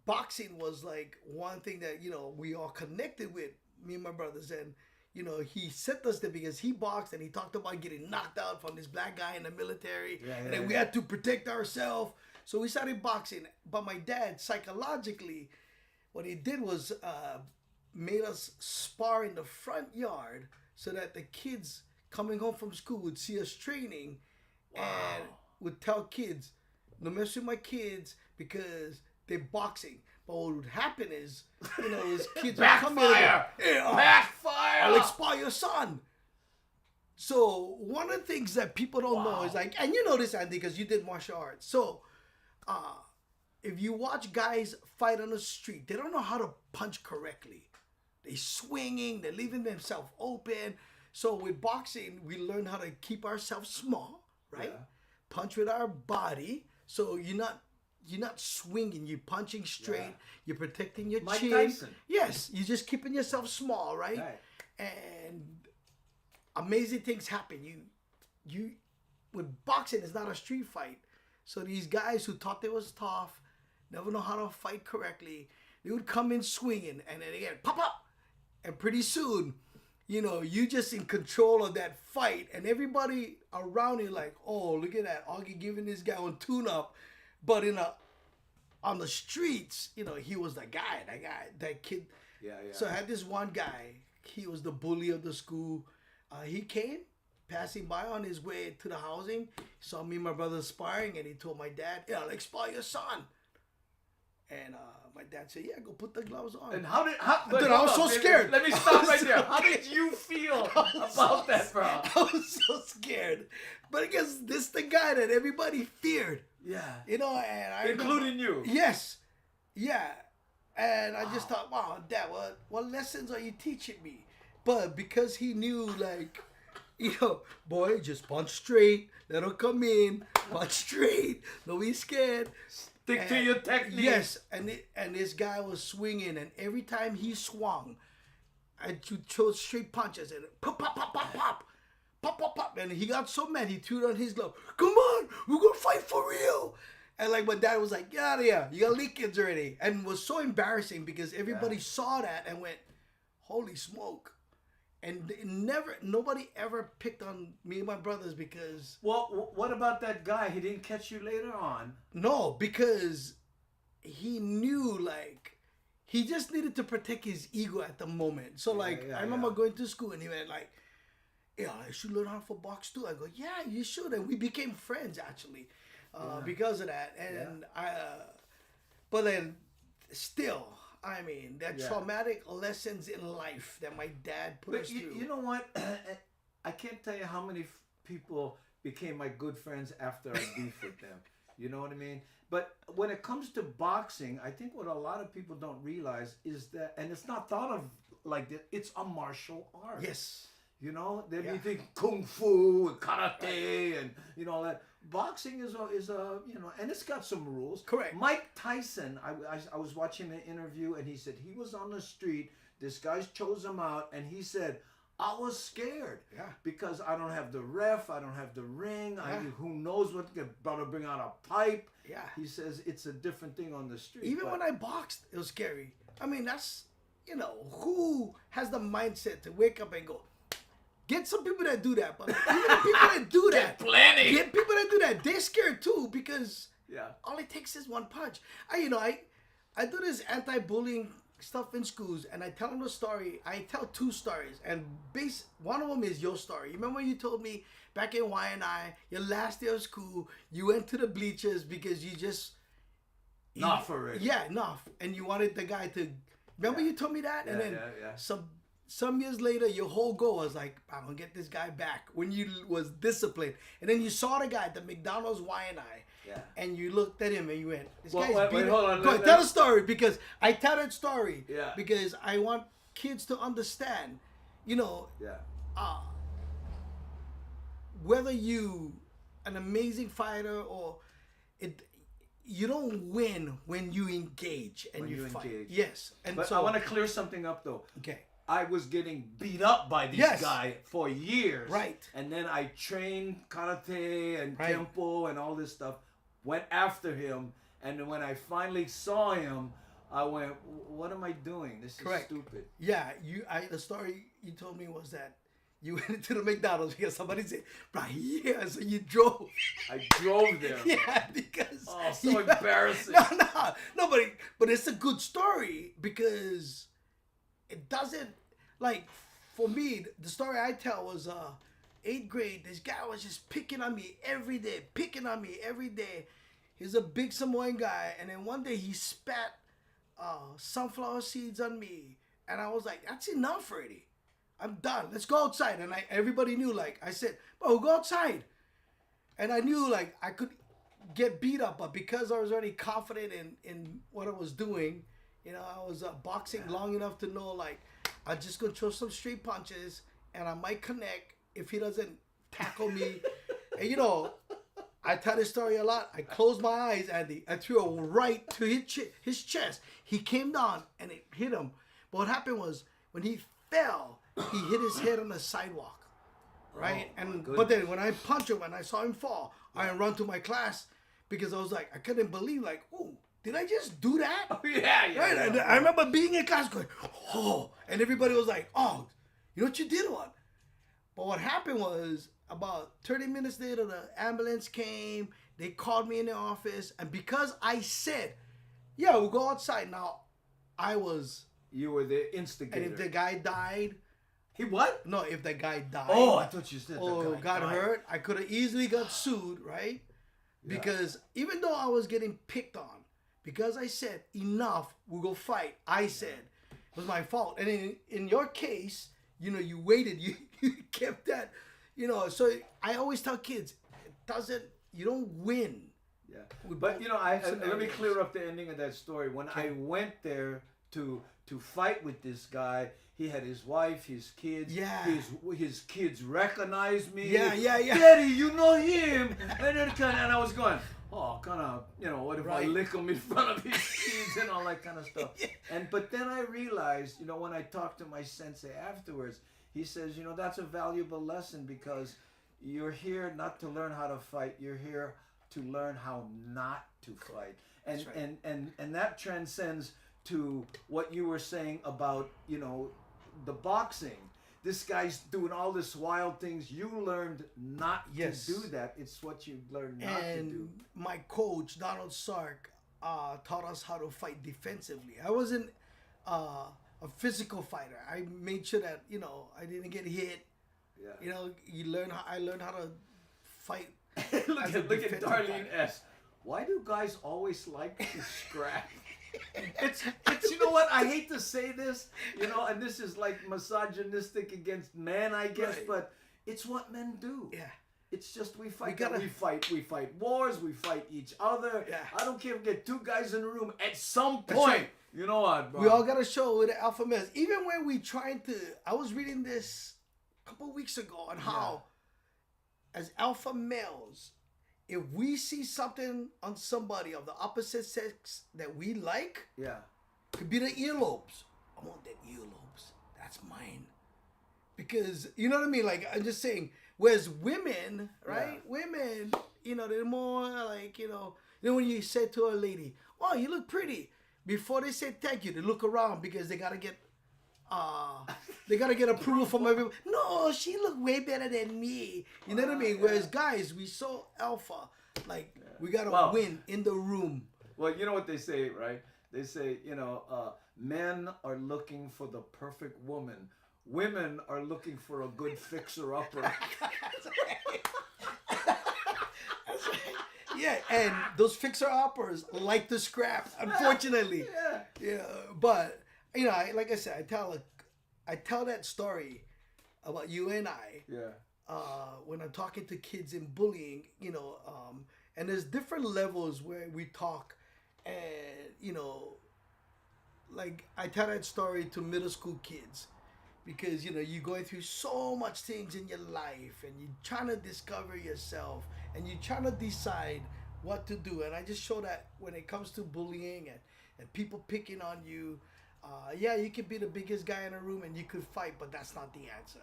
Speaker 1: boxing was like one thing that we all connected with, me and my brothers, and he sent us there because he boxed and he talked about getting knocked out from this black guy in the military, and then we had to protect ourselves. So we started boxing. But my dad, psychologically, what he did was made us spar in the front yard so that the kids coming home from school would see us training and would tell kids, no mess with my kids because they're boxing. But what would happen is, his kids would come in and go, hey,
Speaker 2: Backfire!
Speaker 1: I'll expel your son. So one of the things that people don't know is like, and you know this, Andy, because you did martial arts. So if you watch guys fight on the street, they don't know how to punch correctly. They're swinging, they're leaving themselves open. So with boxing, we learn how to keep ourselves small, right? Yeah. Punch with our body. So you're not swinging, you're punching straight, you're protecting your
Speaker 2: Mike
Speaker 1: chin.
Speaker 2: Tyson.
Speaker 1: Yes, you're just keeping yourself small, right? And amazing things happen. You with boxing, it's not a street fight. So these guys who thought they was tough, never know how to fight correctly, they would come in swinging and then again, pop up. And pretty soon, you just in control of that fight, and everybody around you like, oh, look at that, Augie giving this guy one tune-up. But on the streets, he was the guy, that kid. Yeah. So I had this one guy, he was the bully of the school. He came, passing by on his way to the housing, saw me and my brother sparring, and he told my dad, I'll expel your son. And my dad said, yeah, go put the gloves on.
Speaker 2: And how
Speaker 1: Dude, I was so scared.
Speaker 2: Let me stop right there. How did you feel about that, bro?
Speaker 1: I was so scared. But I guess this the guy that everybody feared.
Speaker 2: Yeah.
Speaker 1: And I
Speaker 2: including you.
Speaker 1: Yes. Yeah. And I just thought, wow, Dad, what lessons are you teaching me? But because he knew, like, boy, just punch straight. Let him come in. Punch straight. Don't be scared.
Speaker 2: Stick to your technique.
Speaker 1: Yes, and this guy was swinging, and every time he swung, I chose straight punches and pop, pop, pop, pop, pop, pop, pop, pop, and he got so mad he threw on his glove. Come on, we're gonna fight for real. And like my dad was like, get out of here, you got leakage already, and it was so embarrassing because everybody saw that and went, holy smoke. And nobody ever picked on me and my brothers because...
Speaker 2: Well, what about that guy? He didn't catch you later on.
Speaker 1: No, because he knew, like, he just needed to protect his ego at the moment. So, I remember going to school and he went like, I should learn how to box too. I go, yeah, you should. And we became friends, actually, because of that. And but then still... I mean, traumatic lessons in life that my dad put us through.
Speaker 2: You know what? I can't tell you how many people became my good friends after I beefed with them. You know what I mean? But when it comes to boxing, I think what a lot of people don't realize is that, and it's not thought of like that, it's a martial art.
Speaker 1: Yes.
Speaker 2: They may think kung fu and karate and all that. Boxing is a and it's got some rules.
Speaker 1: Correct.
Speaker 2: Mike Tyson, I was watching an interview and he said he was on the street. This guy chose him out and he said, I was scared.
Speaker 1: Yeah.
Speaker 2: Because I don't have the ref, I don't have the ring. Who knows what they're about to bring out a pipe.
Speaker 1: Yeah.
Speaker 2: He says it's a different thing on the street.
Speaker 1: Even when I boxed, it was scary. I mean, that's who has the mindset to wake up and go. Get some people that do that, but even the people that do that, get people that do that, they're scared too because all it takes is one punch. I do this anti-bullying stuff in schools, and I tell them a story. I tell two stories, and one of them is your story. You remember you told me back in YNI, your last day of school, you went to the bleachers because you just
Speaker 2: not for it.
Speaker 1: Yeah, enough, and you wanted the guy to. Remember you told me that, and then some years later, your whole goal was like, I'm gonna get this guy back when you was disciplined. And then you saw the guy at the McDonald's Y&I, and you looked at him and you went, this guy's beating. Hold on. Go ahead, tell the story because I tell that story because I want kids to understand, whether you an amazing fighter or you don't win when you engage and you fight. Engage. Yes.
Speaker 2: But so I want to clear something up though.
Speaker 1: Okay.
Speaker 2: I was getting beat up by this guy for years.
Speaker 1: Right.
Speaker 2: And then I trained karate and kempo and all this stuff. Went after him. And then when I finally saw him, I went, what am I doing? This is stupid.
Speaker 1: Yeah. The story you told me was that You went into the McDonald's because somebody said, right, yeah, so you drove.
Speaker 2: I drove there.
Speaker 1: Yeah, because...
Speaker 2: Oh, so embarrassing.
Speaker 1: No, but it's a good story because it doesn't, like, for me, the story I tell was 8th grade, this guy was just picking on me every day. He's a big Samoan guy, and then one day he spat sunflower seeds on me, and I was like, that's enough already. I'm done. Let's go outside. And everybody knew, like, I said, we'll go outside. And I knew, like, I could get beat up, but because I was already confident in what I was doing, you know, I was boxing long enough to know, like, I'm just going to throw some straight punches, and I might connect if he doesn't tackle me. And, you know, I tell this story a lot. I closed my eyes, Andy. I threw a right to his chest. He came down, and it hit him. But what happened was, when he fell, he hit his head on the sidewalk, right? But then when I punched him and I saw him fall, I run to my class because I was like, I couldn't believe, like, oh, did I just do that?
Speaker 2: Oh, yeah.
Speaker 1: Right? And I remember being in class going, oh, and everybody was like, oh, you know what you did, what? But what happened was about 30 minutes later, the ambulance came. They called me in the office, and because I said, yeah, we'll go outside. Now,
Speaker 2: You were the instigator.
Speaker 1: and if the guy died.
Speaker 2: He what?
Speaker 1: No, if that guy died.
Speaker 2: Oh, I thought you said
Speaker 1: or
Speaker 2: the guy
Speaker 1: got
Speaker 2: died.
Speaker 1: hurt, I could have easily got sued, right? Because even though I was getting picked on, because I said, enough, we'll go fight, I said, it was my fault. And in your case, you know, you waited, you kept that, you know, so I always tell kids, you don't win.
Speaker 2: Yeah. But, you know, let me clear up the ending of that story. When I went there to fight with this guy, he had his wife, his kids.
Speaker 1: Yeah.
Speaker 2: His kids recognized me.
Speaker 1: Yeah.
Speaker 2: Daddy, you know him. And I was going, oh, kind of, you know, what if I lick him in front of his kids and all that kind of stuff. But then I realized, you know, when I talked to my sensei afterwards, he says, you know, that's a valuable lesson because you're here not to learn how to fight. You're here to learn how not to fight. And that transcends to what you were saying about, you know, the boxing. This guy's doing all this wild things. You learned not to do that. It's what you learned not to do.
Speaker 1: My coach, Donald Sark, taught us how to fight defensively. I wasn't a physical fighter. I made sure that, you know, I didn't get hit. Yeah. You know, I learned how to fight.
Speaker 2: look at Darlene S. Why do guys always like to scrap? It's you know what, I hate to say this, you know, and this is like misogynistic against men, I guess, but it's what men do.
Speaker 1: Yeah.
Speaker 2: It's just we fight wars, we fight each other. Yeah. I don't care if we get two guys in a room at some point. Right. You know what, bro?
Speaker 1: We all got to show with the alpha males. Even when we trying to, I was reading this a couple of weeks ago on how as alpha males, if we see something on somebody of the opposite sex that we like, could be the earlobes. I want that earlobes. That's mine. Because, you know what I mean? Like, I'm just saying, whereas women, right? Yeah. Women, you know, they're more like, you know, when you say to a lady, oh, you look pretty. Before they say thank you, they look around because they got to get approval from everyone. No, she look way better than me. You know what I mean? Whereas guys, we so alpha, like we gotta win in the room.
Speaker 2: Well, you know what they say, right? They say, you know, men are looking for the perfect woman. Women are looking for a good fixer-upper.
Speaker 1: That's right. That's right. Yeah, and those fixer-uppers like to scrap, unfortunately. Yeah. But you know, like I said, I tell that story about you and I. Yeah. When I'm talking to kids in bullying, you know, and there's different levels where we talk, and you know, like I tell that story to middle school kids, because you know you're going through so much things in your life, and you're trying to discover yourself, and you're trying to decide what to do. And I just show that when it comes to bullying and people picking on you. You could be the biggest guy in a room and you could fight, but that's not the answer.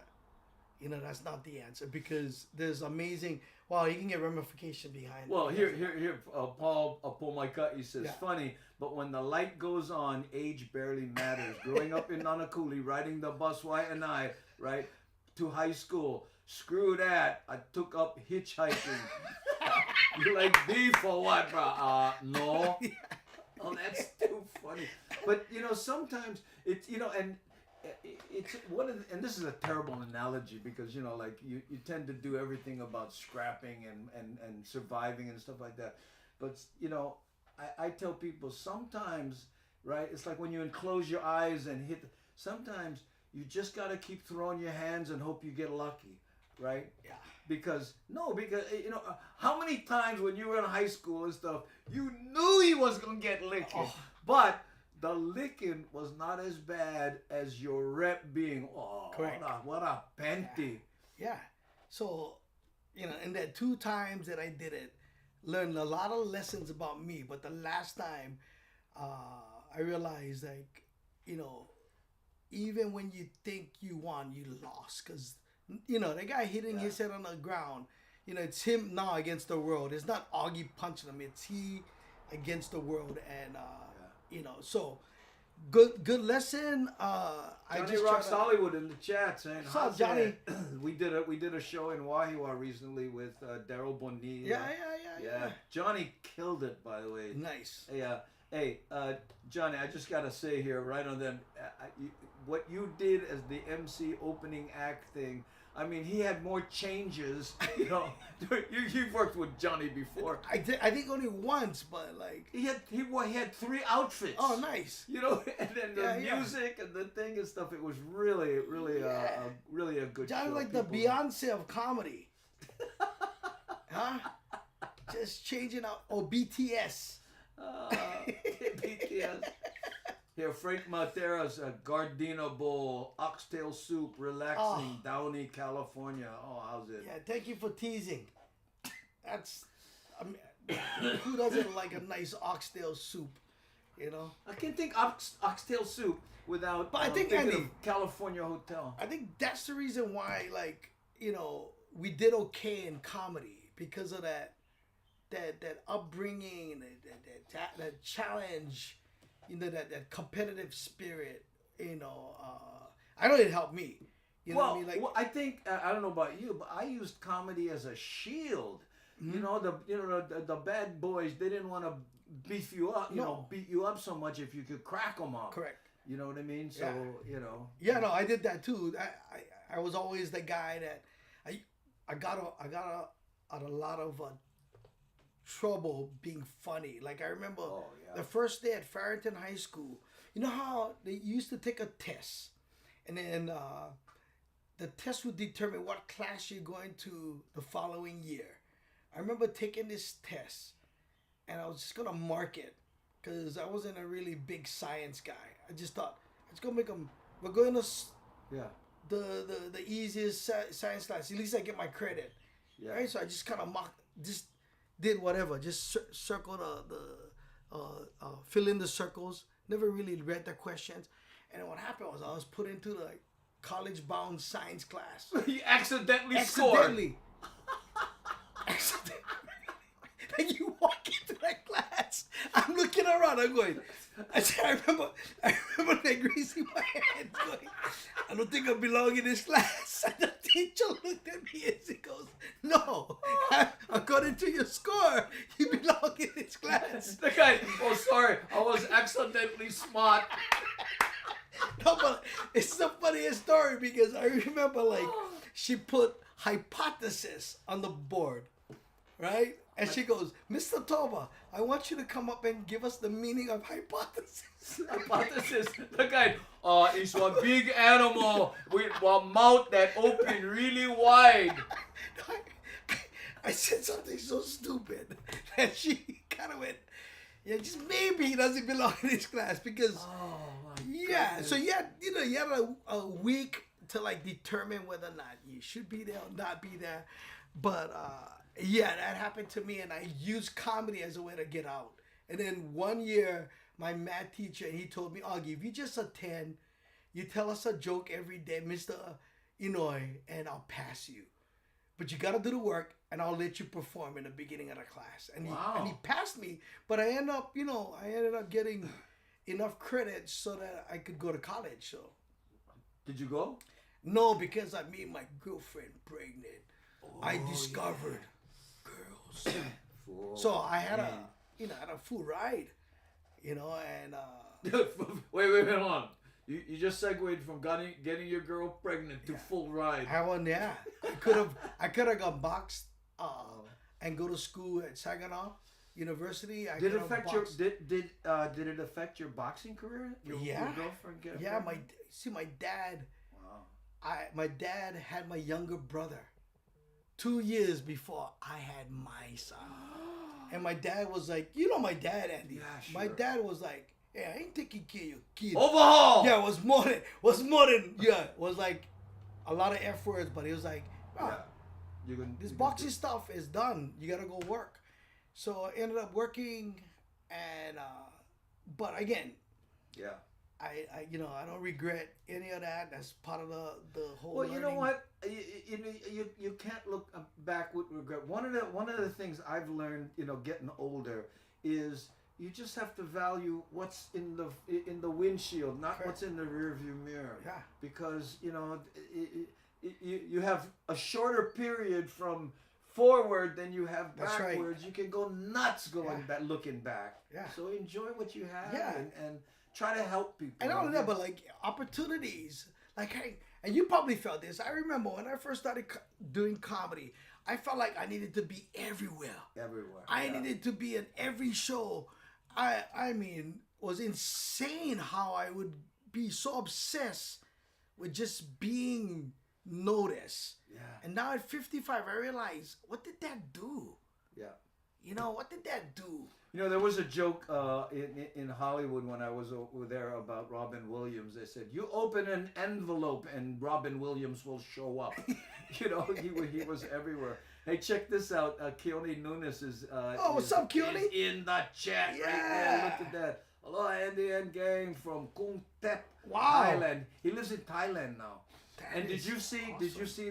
Speaker 1: You know, that's not the answer, because there's amazing. Wow, you can get ramification behind.
Speaker 2: Well, here, Paul Pumatai says, funny, but when the light goes on, age barely matters. Growing up in Nanakuli, riding the bus, Y and I, right, to high school. Screw that. I took up hitchhiking. You like beef or what, bro? No. Oh, that's too funny. But sometimes it's and it's one of the, and this is a terrible analogy because like you tend to do everything about scrapping and surviving and stuff like that. But I tell people sometimes, right? It's like when you enclose your eyes and hit. Sometimes you just gotta keep throwing your hands and hope you get lucky, right?
Speaker 1: Yeah.
Speaker 2: Because how many times when you were in high school and stuff, you knew he was gonna get licking, but the licking was not as bad as your rep being.
Speaker 1: Correct.
Speaker 2: What a panty.
Speaker 1: Yeah. So, in that 2 times that I did it, learned a lot of lessons about me. But the last time, I realized even when you think you won, you lost. Because, the guy hitting his head on the ground, it's him now against the world. It's not Augie punching him. It's he against the world. And, so good lesson.
Speaker 2: Johnny Rocks Hollywood in the chat saying,
Speaker 1: What's up, Johnny?
Speaker 2: we did a show in Wahiwa recently with Daryl Bonilla.
Speaker 1: Yeah.
Speaker 2: Johnny killed it, by the way.
Speaker 1: Nice.
Speaker 2: Hey, Johnny, I just gotta say here, right on them, what you did as the MC opening act thing. I mean, he had more changes. You've worked with Johnny before.
Speaker 1: I think only once, but like
Speaker 2: he had 3 outfits.
Speaker 1: Oh, nice.
Speaker 2: And then the music and the thing and stuff. It was really, really, really a good
Speaker 1: Johnny
Speaker 2: show.
Speaker 1: like the Beyonce of comedy. Huh? Just changing out. Oh, BTS.
Speaker 2: BTS. Here, Frank Matera's Gardena Bowl, oxtail soup, relaxing, Downey, California. Oh, how's it?
Speaker 1: Yeah, thank you for teasing. Who doesn't like a nice oxtail soup?
Speaker 2: I can't think oxtail soup without
Speaker 1: But I think,
Speaker 2: thinking
Speaker 1: Andy,
Speaker 2: of California Hotel.
Speaker 1: I think that's the reason why, we did okay in comedy because of that upbringing, that challenge, that competitive spirit. I know it helped me. What I mean?
Speaker 2: Well, I think I don't know about you, but I used comedy as a shield. Mm-hmm. The bad boys, they didn't want to beef you up, beat you up so much if you could crack them up.
Speaker 1: Correct.
Speaker 2: You know what I mean? So
Speaker 1: Yeah, no, I did that too. I was always the guy that I got a lot of trouble being funny. Like I remember the first day at Farrington High School. You know how they used to take a test, and then the test would determine what class you're going to the following year. I remember taking this test, and I was just gonna mark it because I wasn't a really big science guy. I just thought let's go make them. We're going to the easiest science class. At least I get my credit. Yeah. Right. So I just kind of just did whatever. Just circle fill in the circles. Never really read the questions. And what happened was I was put into the college-bound science class.
Speaker 2: You accidentally scored.
Speaker 1: Accidentally. Then you walk into that class. I'm looking around. I'm going. I remember like raising my hand, going, I don't think I belong in this class. And the teacher looked at me and he goes, no, according to your score, you belong in this class.
Speaker 2: The guy, sorry, I was accidentally smart.
Speaker 1: No, but it's the funniest story because I remember she put hypothesis on the board, right? And she goes, Mr. Toba, I want you to come up and give us the meaning of hypothesis.
Speaker 2: Hypothesis. The guy, it's a big animal with a mouth that open really wide.
Speaker 1: I said something so stupid that she kind of went, yeah, just maybe he doesn't belong in this class because, so you had a week to determine whether or not you should be there or not be there. But, that happened to me, and I used comedy as a way to get out. And then one year, my math teacher, he told me, Augie, if you just attend, you tell us a joke every day, Mr. Inouye, and I'll pass you. But you got to do the work, and I'll let you perform in the beginning of the class. And he passed me, but I ended up getting enough credits so that I could go to college. So,
Speaker 2: did you go?
Speaker 1: No, because I made my girlfriend pregnant. I discovered girls. So I had a full ride, and
Speaker 2: Wait, hold on. You just segued from getting your girl pregnant to full ride.
Speaker 1: I won. Yeah, I could have got boxed and go to school at Saginaw University.
Speaker 2: Did it affect your did it affect your boxing career? Your girlfriend get pregnant?
Speaker 1: My dad.
Speaker 2: Wow.
Speaker 1: My dad had my younger brother 2 years before I had my son. And my dad was like, my dad, Andy.
Speaker 2: Yeah, sure.
Speaker 1: My dad was like, "Hey, I ain't taking care of your kid."
Speaker 2: Overhaul!
Speaker 1: Yeah, it was more than, it was like a lot of F words, but he was like, this boxing stuff is done. You gotta go work. So I ended up working, and, but again,
Speaker 2: yeah.
Speaker 1: I don't regret any of that. That's part of the whole.
Speaker 2: Well, you know
Speaker 1: learning.
Speaker 2: what? You can't look back with regret. One of the things I've learned, getting older, is you just have to value what's in the windshield, not
Speaker 1: Correct.
Speaker 2: what's in the rearview mirror.
Speaker 1: Yeah.
Speaker 2: Because you have a shorter period from forward than you have
Speaker 1: That's right.
Speaker 2: backwards. You can go nuts going
Speaker 1: Yeah.
Speaker 2: back, looking back.
Speaker 1: Yeah.
Speaker 2: So enjoy what you have.
Speaker 1: Yeah.
Speaker 2: And try to help people.
Speaker 1: And not only that, but like opportunities. Like, hey, and you probably felt this. I remember when I first started doing comedy, I felt like I needed to be everywhere.
Speaker 2: Everywhere.
Speaker 1: I
Speaker 2: yeah.
Speaker 1: needed to be in every show. I mean, it was insane how I would be so obsessed with just being noticed.
Speaker 2: Yeah.
Speaker 1: And now at 55, I realize, what did that do?
Speaker 2: Yeah.
Speaker 1: What did that do?
Speaker 2: There was a joke in Hollywood when I was over there about Robin Williams. They said, "You open an envelope and Robin Williams will show up." He was everywhere. Hey, check this out. Keone Nunes is.
Speaker 1: What's up, Keone?
Speaker 2: Is in the chat right there. Look at that. Hello, Andy and gang from Kung Tep,
Speaker 1: Wow.
Speaker 2: Thailand. He lives in Thailand now.
Speaker 1: That
Speaker 2: Did
Speaker 1: is
Speaker 2: you see?
Speaker 1: awesome.
Speaker 2: Did you see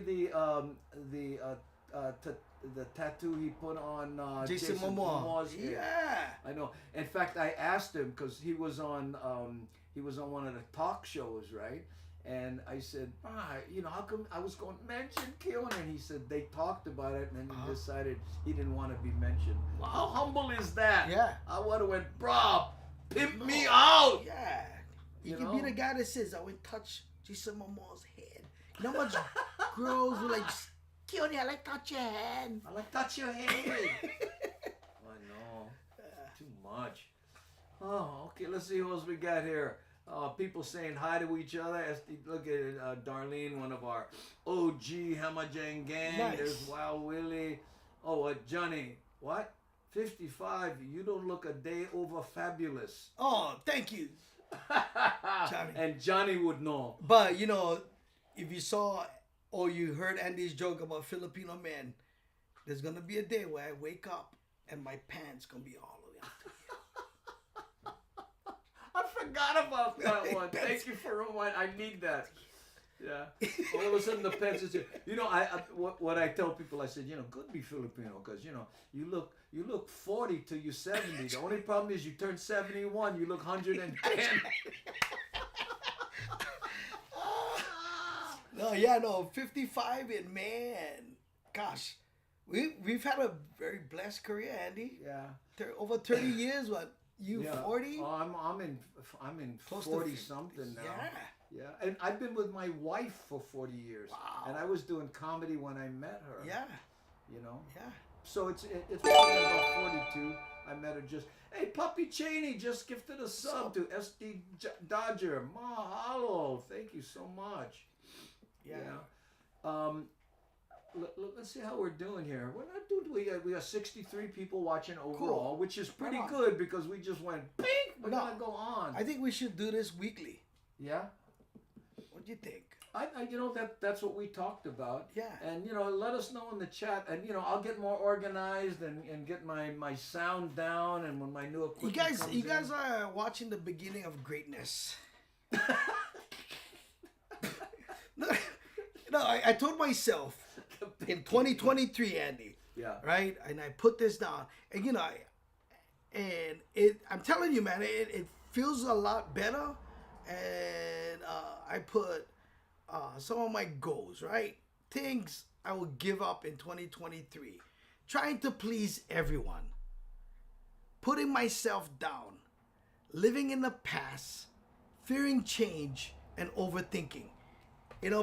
Speaker 2: the tattoo he put on
Speaker 1: Jason
Speaker 2: Momoa's head?
Speaker 1: Yeah.
Speaker 2: I know. In fact, I asked him because he was on one of the talk shows, right? And I said, how come I was going to mention Keone? And he said they talked about it, and then he decided he didn't want to be mentioned. Wow. How humble is that?
Speaker 1: Yeah.
Speaker 2: I would have went, bro, pimp me out.
Speaker 1: Yeah. You can be the guy that says, I would touch Jason Momoa's head. You know how much girls were like, Keone, I like touch your hand.
Speaker 2: I like touch your head. I know. Too much. Oh, okay. Let's see who else we got here. People saying hi to each other. Look at Darlene, one of our OG Hamajang gang.
Speaker 1: Nice.
Speaker 2: There's Wild Willie. Oh, Johnny. What? 55. You don't look a day over fabulous.
Speaker 1: Oh, thank you, Johnny.
Speaker 2: And Johnny would know.
Speaker 1: But, if you saw or you heard Andy's joke about Filipino men, there's going to be a day where I wake up and my pants going to be all the way up to here.
Speaker 2: I forgot about that one. Thank you for reminding. I need that. Yeah. All of a sudden the pants is here. What I tell people, I said, good be Filipino because you look 40 till you're 70. The only problem is you turn 71, you look 110.
Speaker 1: No, 55 and man, gosh, we've had a very blessed career, Andy.
Speaker 2: Yeah.
Speaker 1: Over 30 years. What, you 40?
Speaker 2: Oh, I'm in
Speaker 1: Close to
Speaker 2: 40
Speaker 1: 50.
Speaker 2: something now.
Speaker 1: Yeah.
Speaker 2: Yeah, and I've been with my wife for 40 years.
Speaker 1: Wow.
Speaker 2: And I was doing comedy when I met her.
Speaker 1: Yeah.
Speaker 2: Yeah. So it's probably about 42. I met her hey, Puppy Cheney just gifted a sub to SD Dodger. Mahalo. Thank you so much.
Speaker 1: Yeah.
Speaker 2: Let's see how we're doing here. We're not doing. We got 63 people watching overall,
Speaker 1: Cool.
Speaker 2: which is pretty
Speaker 1: Right on.
Speaker 2: good because we just went ping. We're gonna go on.
Speaker 1: I think we should do this weekly.
Speaker 2: Yeah.
Speaker 1: What do you think?
Speaker 2: That's what we talked about.
Speaker 1: Yeah.
Speaker 2: And let us know in the chat, and I'll get more organized and get my sound down, and when my new equipment
Speaker 1: You
Speaker 2: comes
Speaker 1: guys
Speaker 2: in.
Speaker 1: are watching the beginning of greatness. I told myself in 2023, Andy.
Speaker 2: Yeah.
Speaker 1: Right, and I put this down, and I'm telling you, man, it feels a lot better. And I put some of my goals, right? Things I will give up in 2023. Trying to please everyone. Putting myself down. Living in the past. Fearing change and overthinking.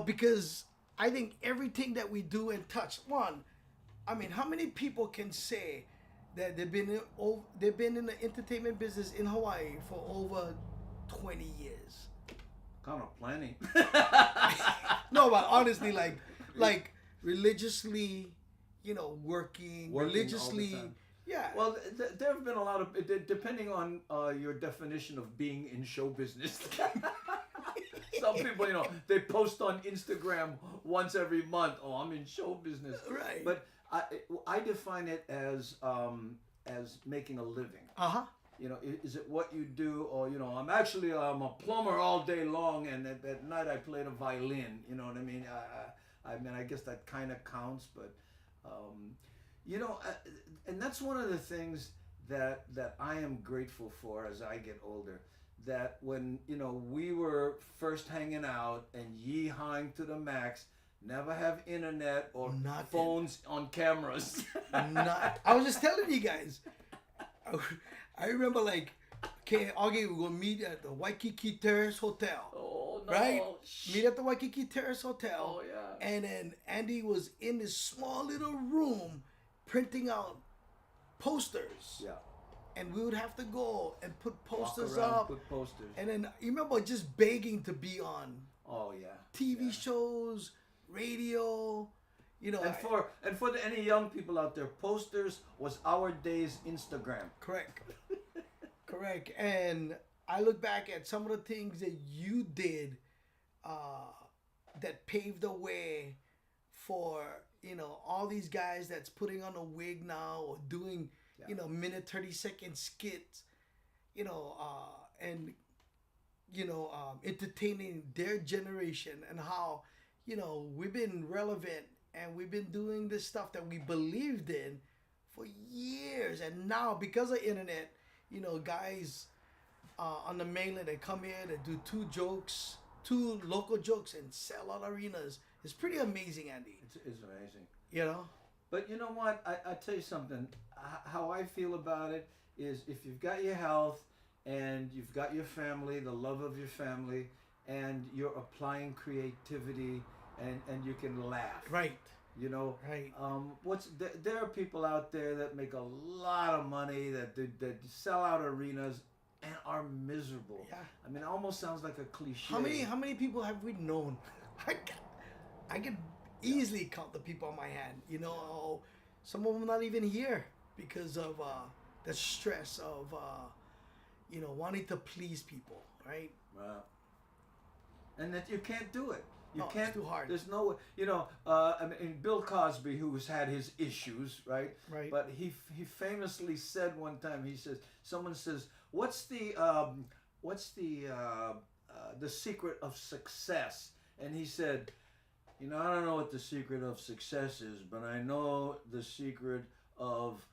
Speaker 1: Because I think everything that we do and touch, I mean, how many people can say that they've been in the entertainment business in Hawaii for over 20 years?
Speaker 2: Kind of plenty.
Speaker 1: No, but honestly, like religiously, working
Speaker 2: all the
Speaker 1: religiously.
Speaker 2: time.
Speaker 1: Yeah.
Speaker 2: Well, there have been a lot of, depending on your definition of being in show business. Some people, they post on Instagram once every month. Oh, I'm in show business.
Speaker 1: Right.
Speaker 2: But I define it as making a living. Is it what you do, or I'm a plumber all day long, and at night I play the violin. You know what I mean? I guess that kind of counts, but and that's one of the things that I am grateful for as I get older. That when we were first hanging out and yee-hawing to the max, never have internet or phones on cameras.
Speaker 1: I was just telling you guys. I remember Augie, we're gonna meet at the Waikiki Terrace Hotel.
Speaker 2: Oh no!
Speaker 1: Right? Meet at the Waikiki Terrace Hotel.
Speaker 2: Oh yeah.
Speaker 1: And then Andy was in this small little room printing out posters.
Speaker 2: Yeah.
Speaker 1: And we would have to go and put posters
Speaker 2: Walk around,
Speaker 1: up.
Speaker 2: put posters.
Speaker 1: And then you remember just begging to be on
Speaker 2: Oh yeah.
Speaker 1: TV shows, radio,
Speaker 2: And for any young people out there, posters was our day's Instagram.
Speaker 1: Correct. Correct. And I look back at some of the things that you did that paved the way for, all these guys that's putting on a wig now or doing, minute 30-second skits, and, entertaining their generation, and how, we've been relevant and we've been doing this stuff that we believed in for years. And now, because of internet, guys on the mainland, they come here, they do two local jokes and sell out arenas. It's pretty amazing, Andy.
Speaker 2: It's amazing. But you know what? I tell you something. How I feel about it is, if you've got your health and you've got your family, the love of your family, and you're applying creativity and you can laugh.
Speaker 1: Right.
Speaker 2: Right. There are people out there that make a lot of money, that sell out arenas and are miserable.
Speaker 1: Yeah.
Speaker 2: I mean, it almost sounds like a cliche.
Speaker 1: How many people have we known? I could easily count the people on my hand. Some of them not even here because of the stress of wanting to please people, right?
Speaker 2: Wow. And that you can't do it. You
Speaker 1: No,
Speaker 2: can't.
Speaker 1: it's too hard.
Speaker 2: There's no. I mean, Bill Cosby, who's had his issues, right?
Speaker 1: Right.
Speaker 2: But he famously said one time. He says, someone says, "What's the secret of success?" And he said, I don't know what the secret of success is, but I know the secret of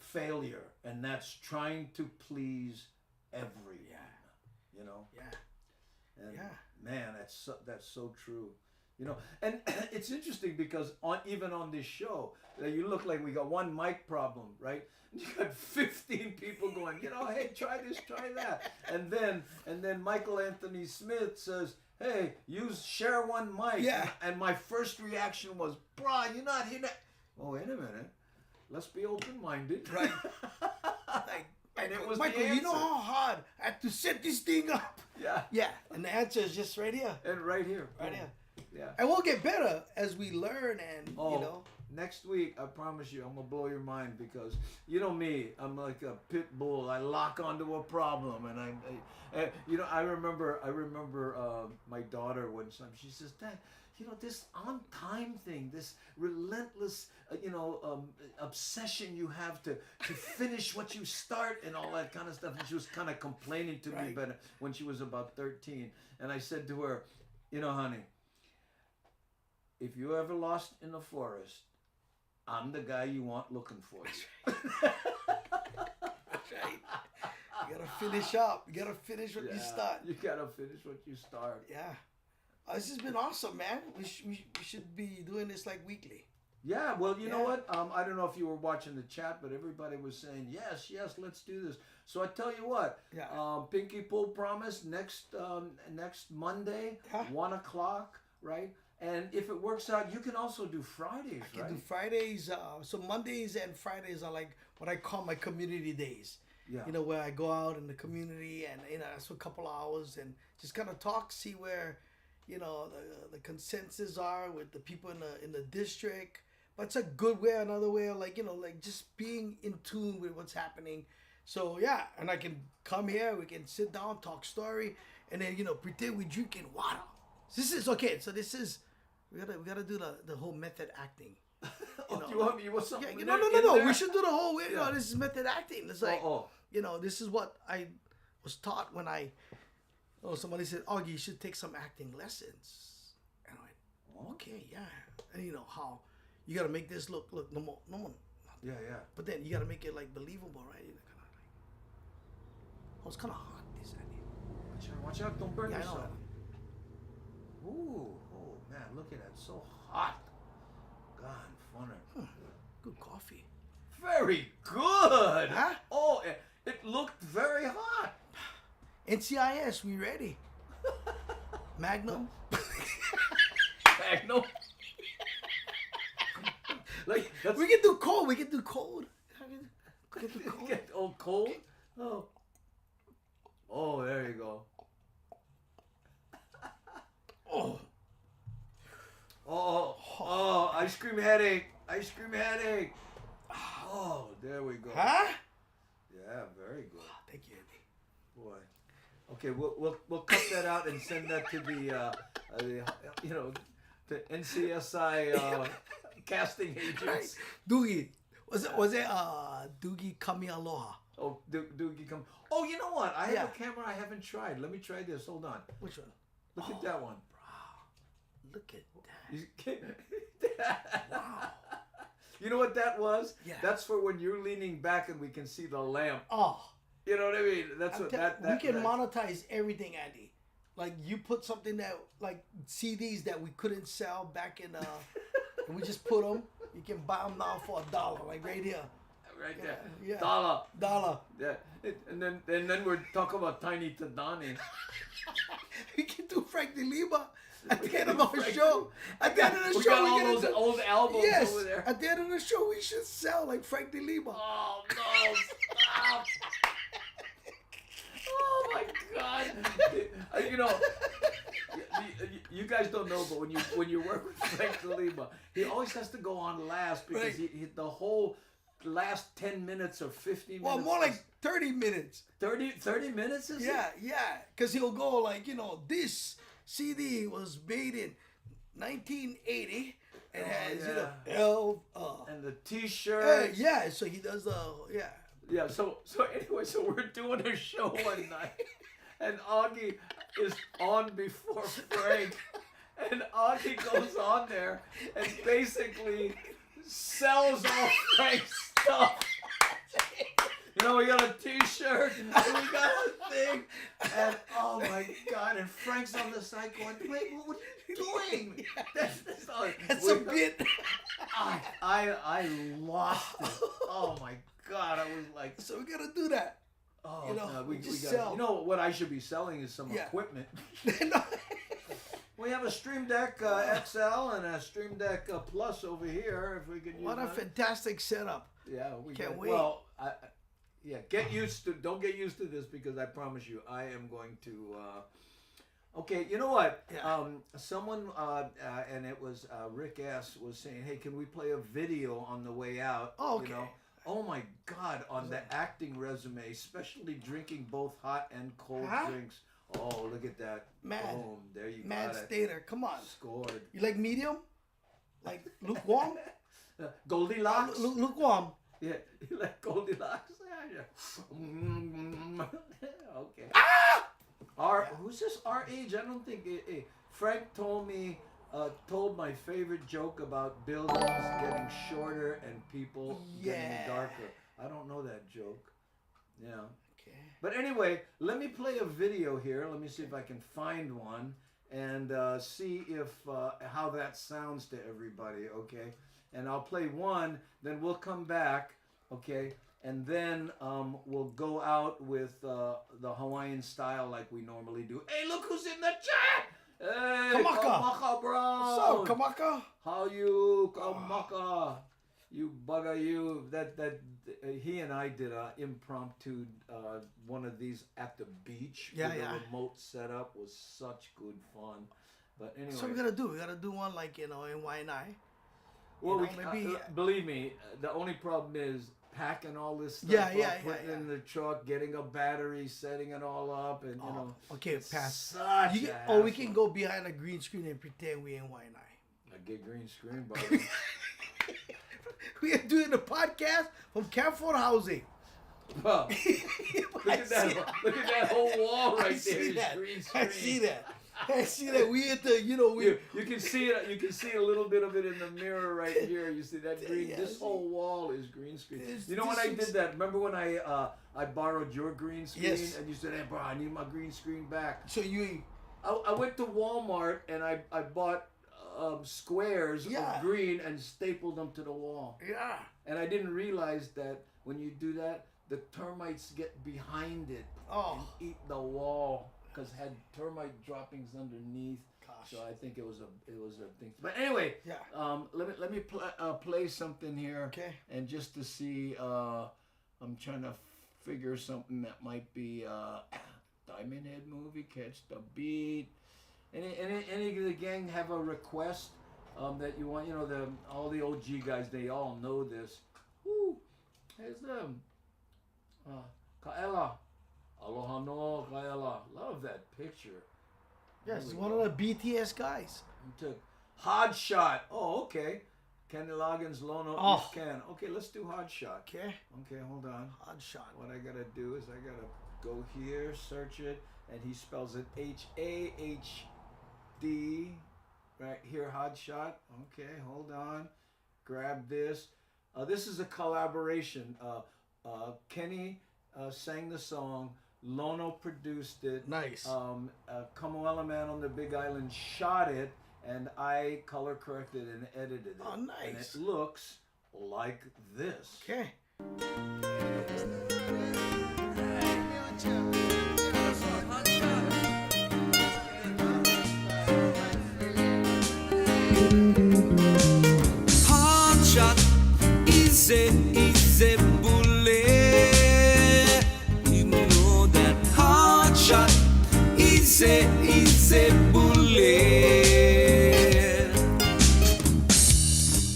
Speaker 2: failure, and that's trying to please everyone.
Speaker 1: Yeah.
Speaker 2: And
Speaker 1: Yeah.
Speaker 2: man, that's so true. And it's interesting because even on this show, you look like we got one mic problem, right? You got 15 people going, hey, try this, try that. And then Michael Anthony Smith says, hey, share one mic.
Speaker 1: Yeah.
Speaker 2: And my first reaction was, bruh, you're not here. Oh, wait a minute. Let's be open-minded.
Speaker 1: Right.
Speaker 2: And it was
Speaker 1: Michael,
Speaker 2: the
Speaker 1: you know
Speaker 2: answer.
Speaker 1: how hard I had to set this thing up.
Speaker 2: Yeah.
Speaker 1: Yeah. And the answer is just right here.
Speaker 2: And right here.
Speaker 1: Right here.
Speaker 2: Yeah.
Speaker 1: And we'll get better as we learn and,
Speaker 2: Next week, I promise you, I'm going to blow your mind because, me, I'm like a pit bull. I lock onto a problem. And I remember my daughter one time, she says, Dad, this on-time thing, this relentless, obsession you have to finish what you start and all that kind of stuff. And she was kind of complaining to me about it when she was about 13. And I said to her, honey, if you ever lost in the forest, I'm the guy you want looking for you.
Speaker 1: That's right. You gotta finish up. You gotta finish what you start.
Speaker 2: You gotta finish what you start.
Speaker 1: Yeah. This has been awesome, man. We should be doing this like weekly.
Speaker 2: Yeah, well, you know
Speaker 1: Yeah.
Speaker 2: what? I don't know if you were watching the chat, but everybody was saying, yes, let's do this. So I tell you what,
Speaker 1: Yeah.
Speaker 2: Pinky Pull promise next Monday,
Speaker 1: Huh?
Speaker 2: 1 o'clock, right? And if it works out, you can also do Fridays,
Speaker 1: I
Speaker 2: right?
Speaker 1: do Fridays. So Mondays and Fridays are like what I call my community days.
Speaker 2: Yeah.
Speaker 1: You know, where I go out in the community and that's for a couple of hours and just kind of talk, see where, the consensus are with the people in the district. But it's a good way, another way of like just being in tune with what's happening. So yeah, and I can come here, we can sit down, talk story, and then pretend we drinking water. This is okay. So this is we gotta do the whole method acting.
Speaker 2: You want something?
Speaker 1: Yeah,
Speaker 2: in
Speaker 1: no.
Speaker 2: there?
Speaker 1: We should do the whole way.
Speaker 2: Yeah.
Speaker 1: This is method acting. It's like,
Speaker 2: Oh.
Speaker 1: this is what I was taught when somebody said, Augie, you should take some acting lessons. And I went, okay, yeah. And how you gotta make this look no more.
Speaker 2: Yeah.
Speaker 1: But then you gotta make it like believable, right? It's kind of hot, this idea.
Speaker 2: Watch out, don't burn
Speaker 1: Yeah, I know.
Speaker 2: yourself. Ooh, oh man, look at that, so hot. God, funner.
Speaker 1: Good coffee.
Speaker 2: Very good.
Speaker 1: Huh?
Speaker 2: Oh, it looked very hot.
Speaker 1: NCIS, we ready. Magnum.
Speaker 2: Magnum. Like that's
Speaker 1: We can do cold. We can do cold.
Speaker 2: get cold. Oh, there you go. Oh, ice cream headache. Oh, there we go.
Speaker 1: Huh?
Speaker 2: Yeah, very good.
Speaker 1: Thank you, Andy.
Speaker 2: Boy. Okay, we'll cut that out and send that to the NCSI casting agents.
Speaker 1: Doogie. Was it Doogie Kami Aloha?
Speaker 2: Oh, Doogie come. Oh, you know what? I have
Speaker 1: Yeah.
Speaker 2: a camera I haven't tried. Let me try this. Hold on.
Speaker 1: Which one?
Speaker 2: Look at that one.
Speaker 1: Look at that.
Speaker 2: You know what that was?
Speaker 1: Yeah.
Speaker 2: That's for when you're leaning back and we can see the lamp.
Speaker 1: Oh.
Speaker 2: You know what I mean? That's what
Speaker 1: We can monetize everything, Andy. Like you put something that like CDs that we couldn't sell back in and we just put them. You can buy them now for $1, like right here.
Speaker 2: right there.
Speaker 1: Yeah.
Speaker 2: Dollar. Yeah. And then we're talking about Tiny Tadani.
Speaker 1: We can do Frank De Lima at the end of our show. At the end of the
Speaker 2: We
Speaker 1: show,
Speaker 2: got
Speaker 1: we're
Speaker 2: all
Speaker 1: gonna
Speaker 2: those
Speaker 1: do-
Speaker 2: old albums
Speaker 1: Yes,
Speaker 2: over there.
Speaker 1: at the end of the show, we should sell like Frank De Lima.
Speaker 2: Oh no! Stop! Oh my God! You know, you guys don't know, but when you work with Frank De Lima, he always has to go on last because
Speaker 1: Right.
Speaker 2: he the whole last 10 minutes or 15 minutes.
Speaker 1: Well, more like 30 minutes.
Speaker 2: 30 minutes is it?
Speaker 1: Yeah. Because he'll go like, this CD was made in 1980 and has,
Speaker 2: And the T-shirt.
Speaker 1: yeah, so he does yeah.
Speaker 2: Yeah, so anyway, so we're doing a show one night, and Augie is on before Frank, and Augie goes on there and basically sells all Frank's stuff. We got a T-shirt, and we got a thing, and oh my God, and Frank's on the side going, wait, what are you doing?
Speaker 1: That's a bit.
Speaker 2: I lost it. Oh my God, I was like,
Speaker 1: So we gotta do that.
Speaker 2: oh, no, we
Speaker 1: just
Speaker 2: got.
Speaker 1: sell.
Speaker 2: You know what I should be selling is some
Speaker 1: Yeah.
Speaker 2: equipment. We have a Stream Deck XL and a Stream Deck Plus over here. If we could use
Speaker 1: What a
Speaker 2: that.
Speaker 1: fantastic setup.
Speaker 2: Yeah, we
Speaker 1: Can't
Speaker 2: got-
Speaker 1: wait.
Speaker 2: Well, don't get used to this because I promise you, I am going to. Okay, you know what?
Speaker 1: Yeah.
Speaker 2: Someone and it was Rick S was saying, "Hey, can we play a video on the way out?"
Speaker 1: Oh, okay.
Speaker 2: Oh my God! On the acting resume, especially drinking both hot and cold
Speaker 1: Huh?
Speaker 2: drinks. Oh, look at that!
Speaker 1: Mad.
Speaker 2: Boom! There you
Speaker 1: Mad
Speaker 2: got it.
Speaker 1: Stater, come on.
Speaker 2: Scored.
Speaker 1: You like medium? Like lukewarm?
Speaker 2: Goldilocks.
Speaker 1: Lukewarm.
Speaker 2: Yeah, you like Goldilocks? Yeah. Okay. Who's this our age? I don't think. Frank told my favorite joke about buildings getting shorter and people getting
Speaker 1: Yeah.
Speaker 2: darker. I don't know that joke. Yeah.
Speaker 1: Okay.
Speaker 2: But anyway, let me play a video here. Let me see if I can find one. and see if how that sounds to everybody, okay? And I'll play one, then we'll come back, okay? And then we'll go out with the Hawaiian style like we normally do. Hey, look who's in the chat! Hey, Kamaka, bro!
Speaker 1: What's up, Kamaka?
Speaker 2: How you, Kamaka? You bugger you. That he and I did a impromptu one of these at the beach with a remote setup. Was such good fun. But anyway,
Speaker 1: So we gotta do. We gotta do one like in Waianae.
Speaker 2: well,
Speaker 1: maybe
Speaker 2: believe me, the only problem is packing all this stuff putting it in the truck, getting a battery, setting it all up, and you know.
Speaker 1: Okay,
Speaker 2: it's
Speaker 1: pass.
Speaker 2: Such
Speaker 1: You
Speaker 2: a
Speaker 1: or we
Speaker 2: hassle.
Speaker 1: can go behind a green screen and pretend we in Waianae.
Speaker 2: I get green screen, buddy.
Speaker 1: We are doing the podcast from Camp Ford Housing.
Speaker 2: Well, look at that whole wall right there. Is green screen.
Speaker 1: I see that. I see that. We at the,
Speaker 2: You can see it. You can see a little bit of it in the mirror right here. You see that green? This whole wall is green screen. You know when I did that? Remember when I borrowed your green screen and you said, "Hey, bro, I need my green screen back."
Speaker 1: So you.
Speaker 2: I went to Walmart and I bought squares of green and stapled them to the wall.
Speaker 1: Yeah.
Speaker 2: And I didn't realize that when you do that, the termites get behind it and eat the wall. Because had termite droppings underneath, so I think it was a thing. But anyway, let me play something here,
Speaker 1: okay?
Speaker 2: And just to see, I'm trying to figure something that might be Diamond Head movie, Catch the Beat. Any of the gang have a request that you want? You know, all the OG guys, they all know this. Woo! Here's them. Kaela. Aloha no Kaela. Love that picture.
Speaker 1: Yes, it's one of the BTS guys.
Speaker 2: You took Hot Shot. Oh, okay. Kenny Loggins, Lono, East Can. Okay, let's do Hot Shot.
Speaker 1: Okay.
Speaker 2: Okay, hold on.
Speaker 1: Hot Shot.
Speaker 2: What I gotta do is I gotta go here, search it, and he spells it H-A-H-D. Right here, Hot Shot. Okay, hold on. Grab this. This is a collaboration. Kenny sang the song. Lono produced it.
Speaker 1: Nice.
Speaker 2: Kamoela Man on the Big Island shot it, and I color corrected and edited it.
Speaker 1: Oh, nice.
Speaker 2: And it looks like this.
Speaker 1: Okay.
Speaker 7: Hot shot, easy, easy bullet. You know that hot shot, easy, easy bullet.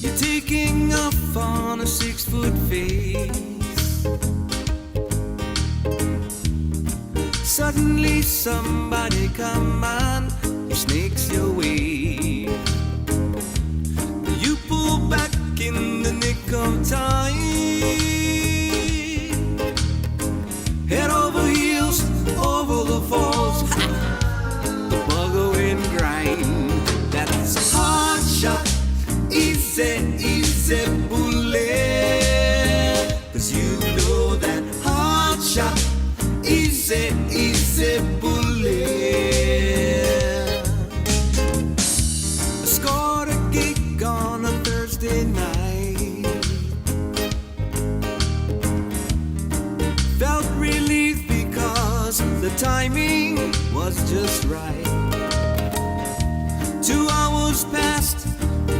Speaker 7: You're taking off on a 6-foot face. Suddenly somebody come on, you snakes your way. You pull back in the nick of time, head over heels, over the falls, the bugger and grind. That's a hard shot, easy, easy bullet. 'Cause you know that hard shot, easy, easy bullet. I scored a gig on a Thursday night. Felt relief because the timing was just right. 2 hours passed,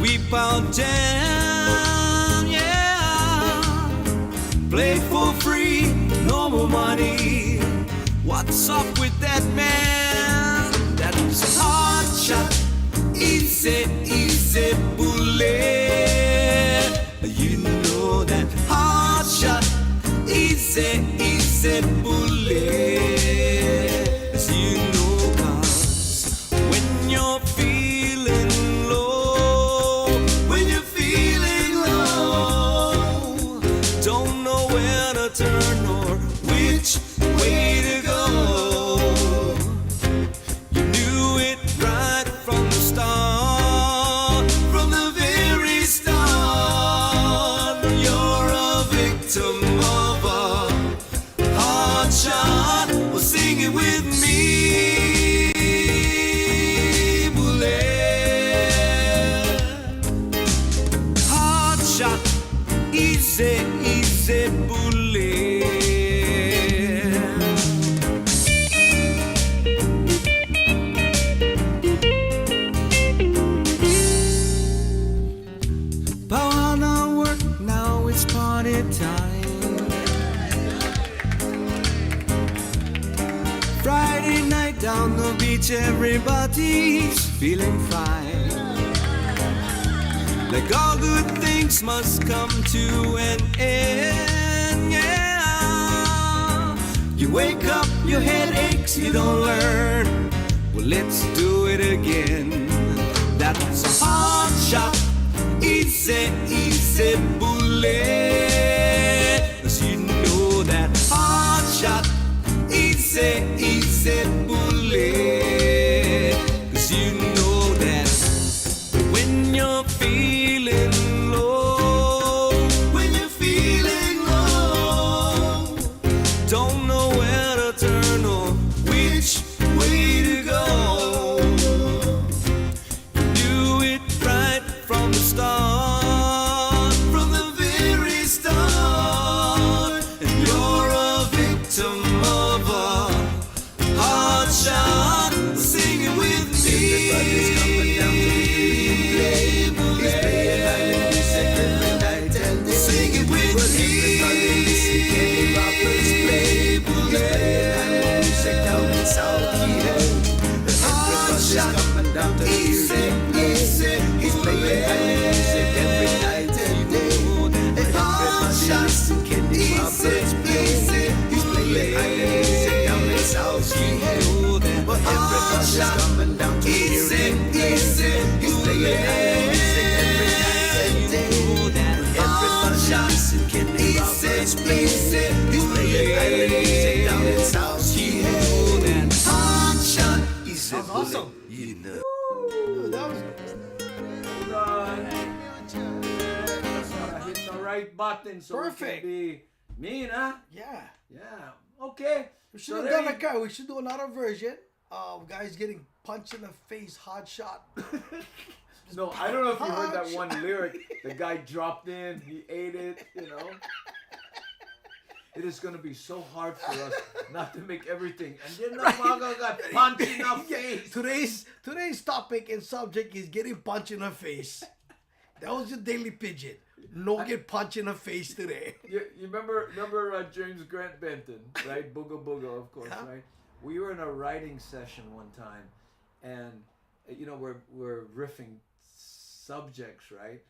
Speaker 7: we found down, yeah. Play for free, no more money. What's up with that man? That's a hard shot, easy, easy bullet. You know that hard shot, easy, easy bullet. As you know, 'cause when you're feeling low, when you're feeling low, don't know where to turn or which way to go. You knew it right from the start, from the very start. You're a victim of a hard shot. Well, sing it with me. anytime. Friday night down the beach, everybody's feeling fine. Like all good things must come to an end, yeah. You wake up, your head aches, you don't learn. Well, let's do it again. That's a hard shot, easy, easy bullet. 'Cause you know that hard shot, easy, easy bullet. 'Cause you know that when you're feeling low, when you're feeling low, don't know where to turn or which way to go. Do it right from the start, from the very start. And you're a victim of a hard shot. Sing it with me. Everybody's coming down to play. He's playing like music every night and day. Sing it with me. Everybody listen, Kenny Roberts play. He's playing like music down in South Key. Everybody's coming down to easy, easy. He's playing like music every night and day. Everybody listen, Kenny Roberts play. He's playing like music down in South Key. But everybody's coming down to easy, easy. He's playing like music every night and day. Everybody's listen, Kenny Roberts play. He's playing like music down in South Key. Hard shot, easy.
Speaker 1: That's awesome.
Speaker 7: You know.
Speaker 1: Dude, that was
Speaker 2: I hit the right button so
Speaker 1: Perfect.
Speaker 2: it can be mean, huh?
Speaker 1: yeah.
Speaker 2: Yeah. Okay.
Speaker 1: We should
Speaker 2: So
Speaker 1: have
Speaker 2: there
Speaker 1: done
Speaker 2: you-
Speaker 1: a guy. We should do another version of guys getting punched in the face, hard shot.
Speaker 2: No, I don't know if you heard
Speaker 1: Hard
Speaker 2: that one lyric. The guy dropped in, he ate it, you know. It is going to be so hard for us not to make everything. And then the mother got punched in the face.
Speaker 1: Today's topic and subject is getting punched in the face. That was your daily pigeon. No get punched in the face today.
Speaker 2: You remember James Grant Benton, right? Booga Booga, of course,
Speaker 1: Yeah.
Speaker 2: right? We were in a writing session one time, and you know we're riffing subjects, right?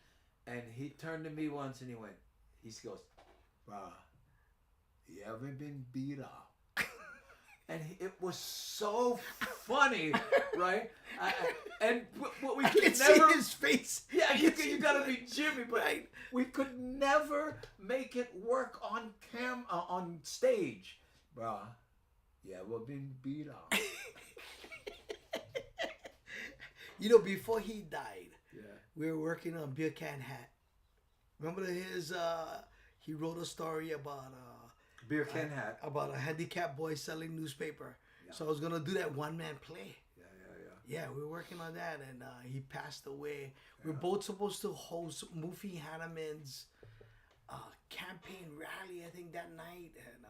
Speaker 2: And he turned to me once and he goes, "Bruh, you ever been beat up?" And it was so funny, right? And what we
Speaker 1: I
Speaker 2: could
Speaker 1: can
Speaker 2: never
Speaker 1: see his face.
Speaker 2: yeah, you gotta be Jimmy, but we could never make it work on on stage, bruh. Yeah, we've been beat up.
Speaker 1: You know, before he died,
Speaker 2: Yeah.
Speaker 1: we were working on Beer Can Hat. Remember he wrote a story about
Speaker 2: Beer can hat.
Speaker 1: about a handicapped boy selling newspaper. So I was gonna do that one man play. Yeah, we were working on that, and he passed away. We're both supposed to host Mufi Hanneman's campaign rally, I think, that night, and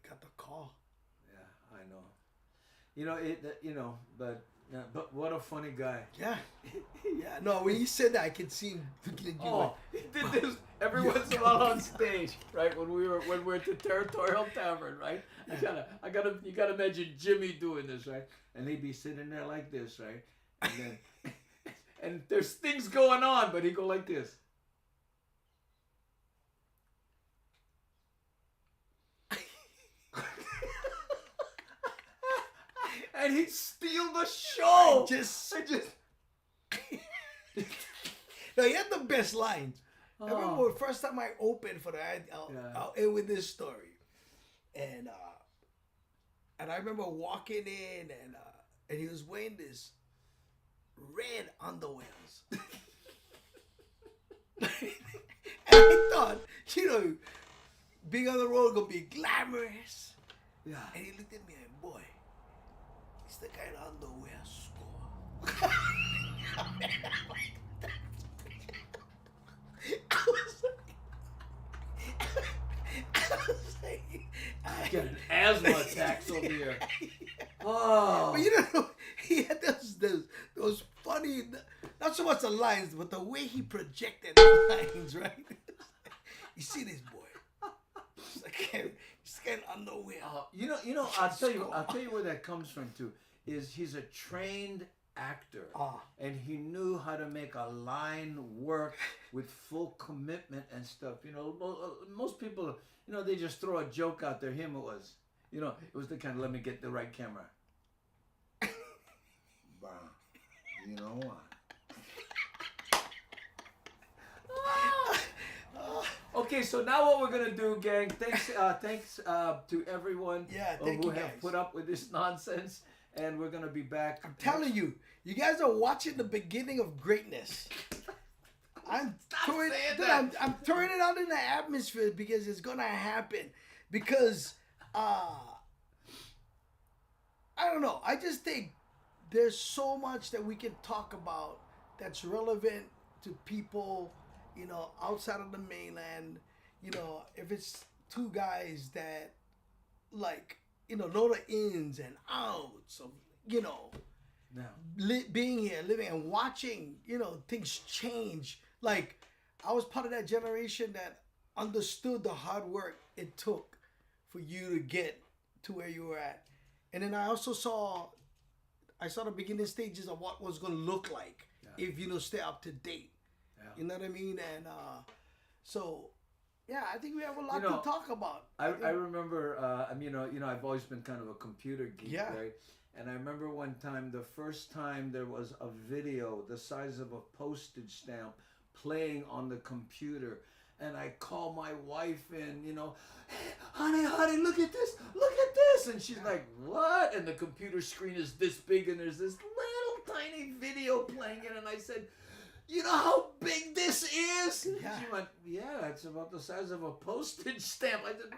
Speaker 1: got the call.
Speaker 2: Yeah, I know. You know it. You know, but what a funny guy.
Speaker 1: Yeah, yeah. No, when he said that, I could see him.
Speaker 2: Oh, he did this every once in a while on stage, right? When we're at the Territorial Tavern, right? You gotta imagine Jimmy doing this, right? And he'd be sitting there like this, right? And then, and there's things going on, but he'd go like this. And he'd steal the show. I just.
Speaker 1: No, he had the best lines. I remember the first time I opened for that, I'll end with this story. And I remember walking in and he was wearing this red underwears. And I thought, you know, being on the road gonna be glamorous.
Speaker 2: Yeah.
Speaker 1: And he looked at me and boy, it's the kind of underwear score.
Speaker 2: I get an asthma attacks over here. Oh.
Speaker 1: But you know, he had those funny, not so much the lines, but the way he projected the lines, right? You see this boy. Just getting underwear.
Speaker 2: You know. I'll tell you where that comes from too. Is he's a trained actor, and he knew how to make a line work with full commitment and stuff. You know, most people, you know, they just throw a joke out there. Him, it was, you know, it was the kind of, let me get the right camera.
Speaker 3: Bah, you know what?
Speaker 2: Okay, so now what we're gonna do, gang? Thanks to everyone
Speaker 1: thank
Speaker 2: who
Speaker 1: you
Speaker 2: have
Speaker 1: guys.
Speaker 2: put up with this nonsense, and we're gonna be back.
Speaker 1: I'm telling you, you guys are watching the beginning of greatness. I'm throwing it out in the atmosphere because it's gonna happen. Because I don't know. I just think there's so much that we can talk about that's relevant to people, you know, outside of the mainland. You know, if it's two guys that, like, you know, know the ins and outs of, you know, being here, living and watching, you know, things change. Like, I was part of that generation that understood the hard work it took for you to get to where you were at. And then I also saw the beginning stages of what was going to look like if, you know, stay up to date. You know what I mean? And so, yeah, I think we have a lot to talk about.
Speaker 2: I remember, you know, I've always been kind of a computer geek, right? And I remember one time, the first time there was a video the size of a postage stamp playing on the computer. And I call my wife in, you know, hey, honey, look at this. And she's like, what? And the computer screen is this big and there's this little tiny video playing it. And I said, you know how big this is?
Speaker 1: Yeah.
Speaker 2: She went, yeah, it's about the size of a postage stamp. I said,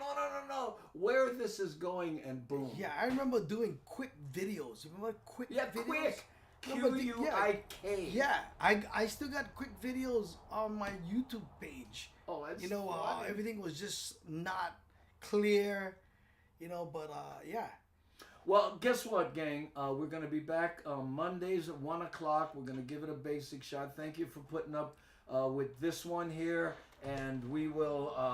Speaker 2: no. Where this is going, and boom.
Speaker 1: Yeah, I remember doing quick videos. You remember quick videos?
Speaker 2: Quick.
Speaker 1: Remember
Speaker 2: Q-U-I-K.
Speaker 1: Yeah, I still got quick videos on my YouTube page.
Speaker 2: Oh, that's
Speaker 1: you know,
Speaker 2: funny.
Speaker 1: everything was just not clear, you know, but yeah.
Speaker 2: Well, guess what, gang? We're going to be back Mondays at 1 o'clock. We're going to give it a basic shot. Thank you for putting up with this one here. And we will,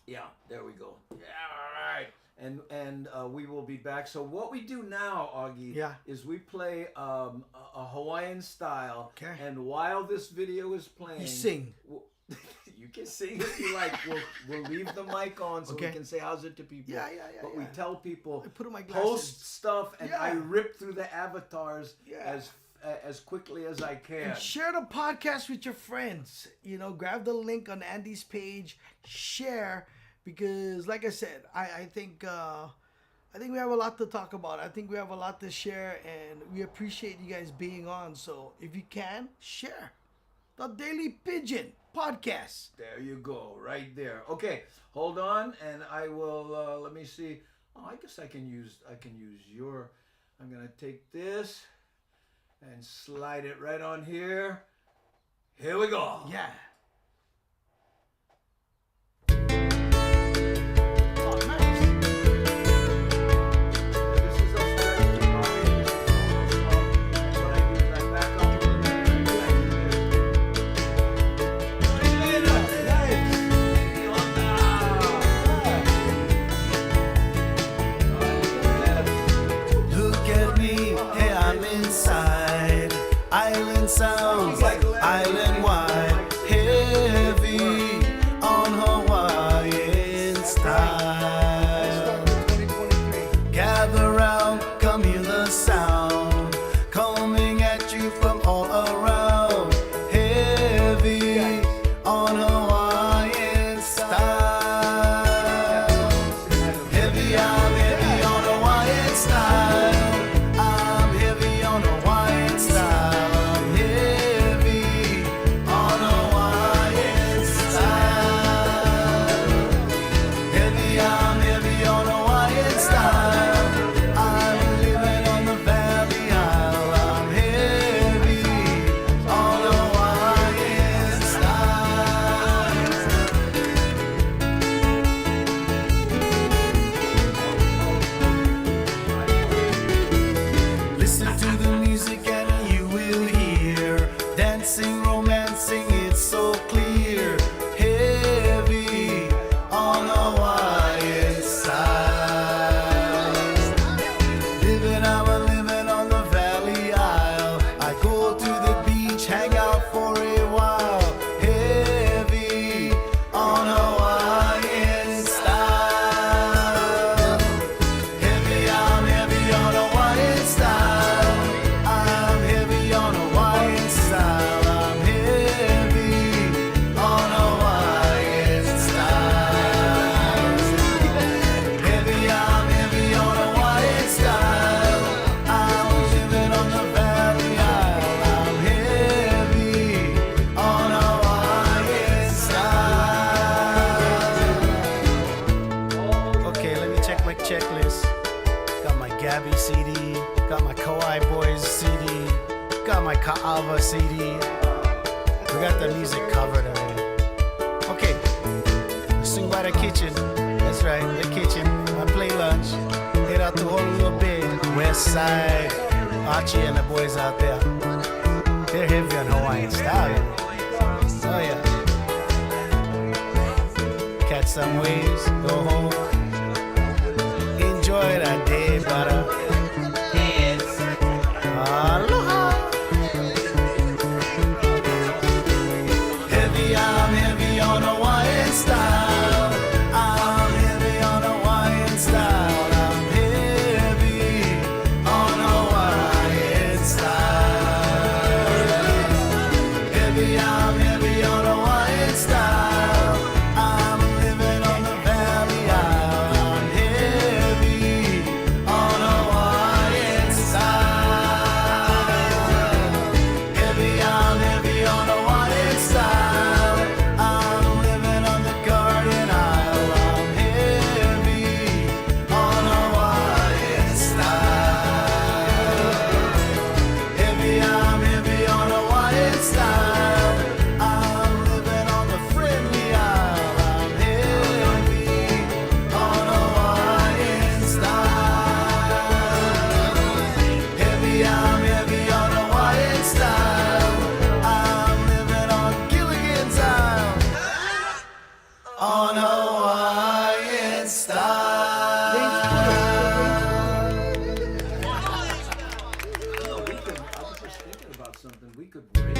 Speaker 2: yeah, there we go. Yeah, all right. And we will be back. So what we do now, Augie, is we play a Hawaiian style.
Speaker 1: Okay.
Speaker 2: And while this video is playing...
Speaker 1: You sing.
Speaker 2: You can sing if you like. We'll leave the mic on so we can say how's it to people.
Speaker 1: Yeah.
Speaker 2: But we tell people,
Speaker 1: I put on my glasses.
Speaker 2: post stuff, and I rip through the avatars as quickly as I can.
Speaker 1: And share the podcast with your friends. You know, grab the link on Andy's page. Share, because like I said, I think we have a lot to talk about. I think we have a lot to share, and we appreciate you guys being on. So if you can, share the Daily Pidgin podcast.
Speaker 2: There you go, right there. Okay, hold on, and I will. Let me see. Oh, I guess I can use your. I'm gonna take this and slide it right on here. Here we go.
Speaker 1: Yeah.
Speaker 7: Island sounds, island wide, heavy on Hawaiian style. Gather round, come hear the sound, coming at you from all around, heavy on Hawaiian style. Heavy, I'm heavy on Hawaiian style. I'm heavy on Hawaiian style. Dancing, romancing, it's so clear. Heavy
Speaker 1: Salva CD. We got the music covered already. Okay, swing by the kitchen. That's right, the kitchen. I play lunch. Head out to Honolulu Bay, West Side. Archie and the boys out there. They're heavy on Hawaiian style. Oh yeah. Catch some waves, go home. Enjoy that day, brother. Aloha. Heavy, I'm heavy on Hawaiian style. I'm heavy on Hawaiian style. I'm heavy on Hawaiian style. Heavy, I'm heavy on Hawaiian style. I'm living on the Valley Isle. I'm heavy on Hawaiian style. Heavy, I'm heavy on Hawaiian style. I'm living on the Garden Isle. I'm heavy on Hawaiian style. Heavy, I'm heavy on Hawaiian style. I'm living on the Friendly Isle. I'm heavy on Hawaiian style. Heavy, I'm heavy on Hawaiian style. I'm living on Gilligan's Isle. On Hawaiian style.
Speaker 2: I was just thinking about something. We could rate.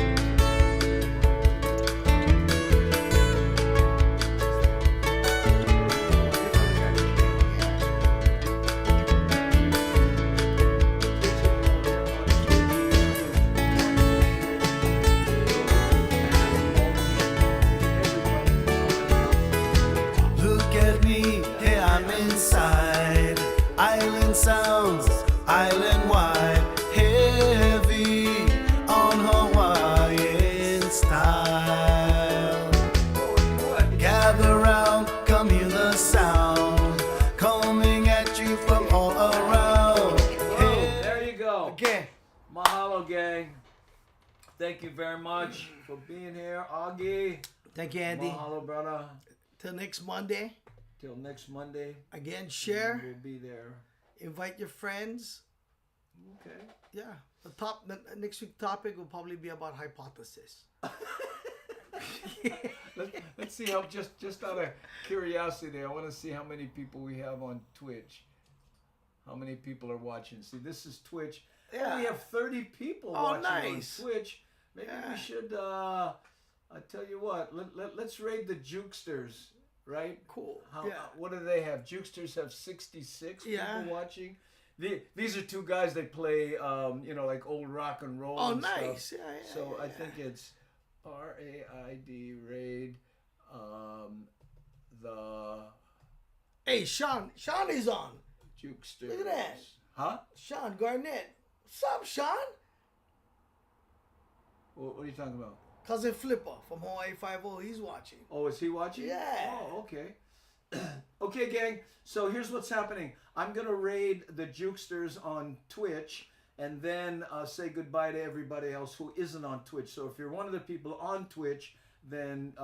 Speaker 1: Look at me, hey, I'm inside. Island sounds, island wide. Heavy on Hawaiian style. Gather round, come hear the sound. Coming at you from all around. Hey,
Speaker 2: There you go.
Speaker 1: again.
Speaker 2: Mahalo, gang. Thank you very much for being here, Augie.
Speaker 1: Thank you, Andy.
Speaker 2: Mahalo, brother.
Speaker 1: Till next Monday.
Speaker 2: Till next Monday.
Speaker 1: Again, share,
Speaker 2: We'll be there.
Speaker 1: invite your friends.
Speaker 2: Okay.
Speaker 1: Yeah. The next week topic will probably be about hypothesis.
Speaker 2: Let's see how just out of curiosity, I want to see how many people we have on Twitch. How many people are watching? See, this is Twitch.
Speaker 1: Yeah.
Speaker 2: We have 30 people
Speaker 1: Oh,
Speaker 2: watching
Speaker 1: nice.
Speaker 2: on Twitch. Maybe
Speaker 1: Yeah.
Speaker 2: we should. I tell you what. Let's raid the Jukesters, right?
Speaker 1: Cool.
Speaker 2: How,
Speaker 1: Yeah.
Speaker 2: What do they have? Jukesters have 66
Speaker 1: Yeah.
Speaker 2: people watching. These are two guys that play, like old rock and roll.
Speaker 1: Oh,
Speaker 2: and
Speaker 1: nice.
Speaker 2: Stuff.
Speaker 1: Yeah, yeah,
Speaker 2: So
Speaker 1: yeah,
Speaker 2: I think it's RAID raid. The
Speaker 1: Hey, Sean is on.
Speaker 2: Jukesters.
Speaker 1: Look at that.
Speaker 2: Huh?
Speaker 1: Sean Garnett. What's up, Sean?
Speaker 2: What are you talking about?
Speaker 1: Cousin Flipper from Hawaii 5-0. He's watching.
Speaker 2: Oh, is he watching?
Speaker 1: Yeah.
Speaker 2: Oh, okay. Okay, gang. So here's what's happening. I'm gonna raid the Jukesters on Twitch, and then say goodbye to everybody else who isn't on Twitch. So if you're one of the people on Twitch, then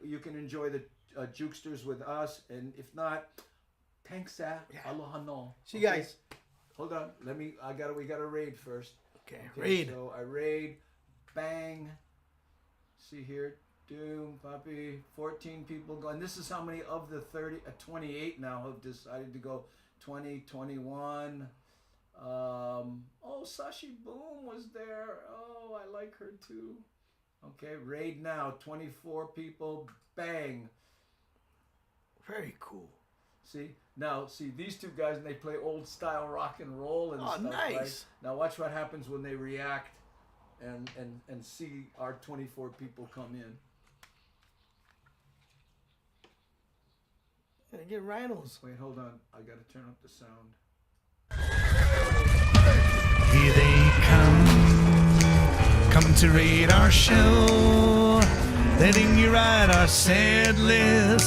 Speaker 2: you can enjoy the Jukesters with us, and if not, thanks, aloha no.
Speaker 1: See you guys.
Speaker 2: Hold on. We gotta raid first.
Speaker 1: Okay, raid.
Speaker 2: So I raid, bang. See here, Doom, Puppy, 14 people going. This is how many of the 28 now have decided to go. 20, 21. Sashi Boom was there. Oh, I like her too. Okay, raid now. 24 people. Bang.
Speaker 1: Very cool.
Speaker 2: See these two guys, and they play old style rock and roll and stuff.
Speaker 1: Nice.
Speaker 2: Right? Now watch what happens when they react and see our 24 people come in.
Speaker 1: Gotta get rhinos.
Speaker 2: Wait, hold on. I gotta turn up the sound.
Speaker 8: Here they come to raid our show, letting you ride our sad list.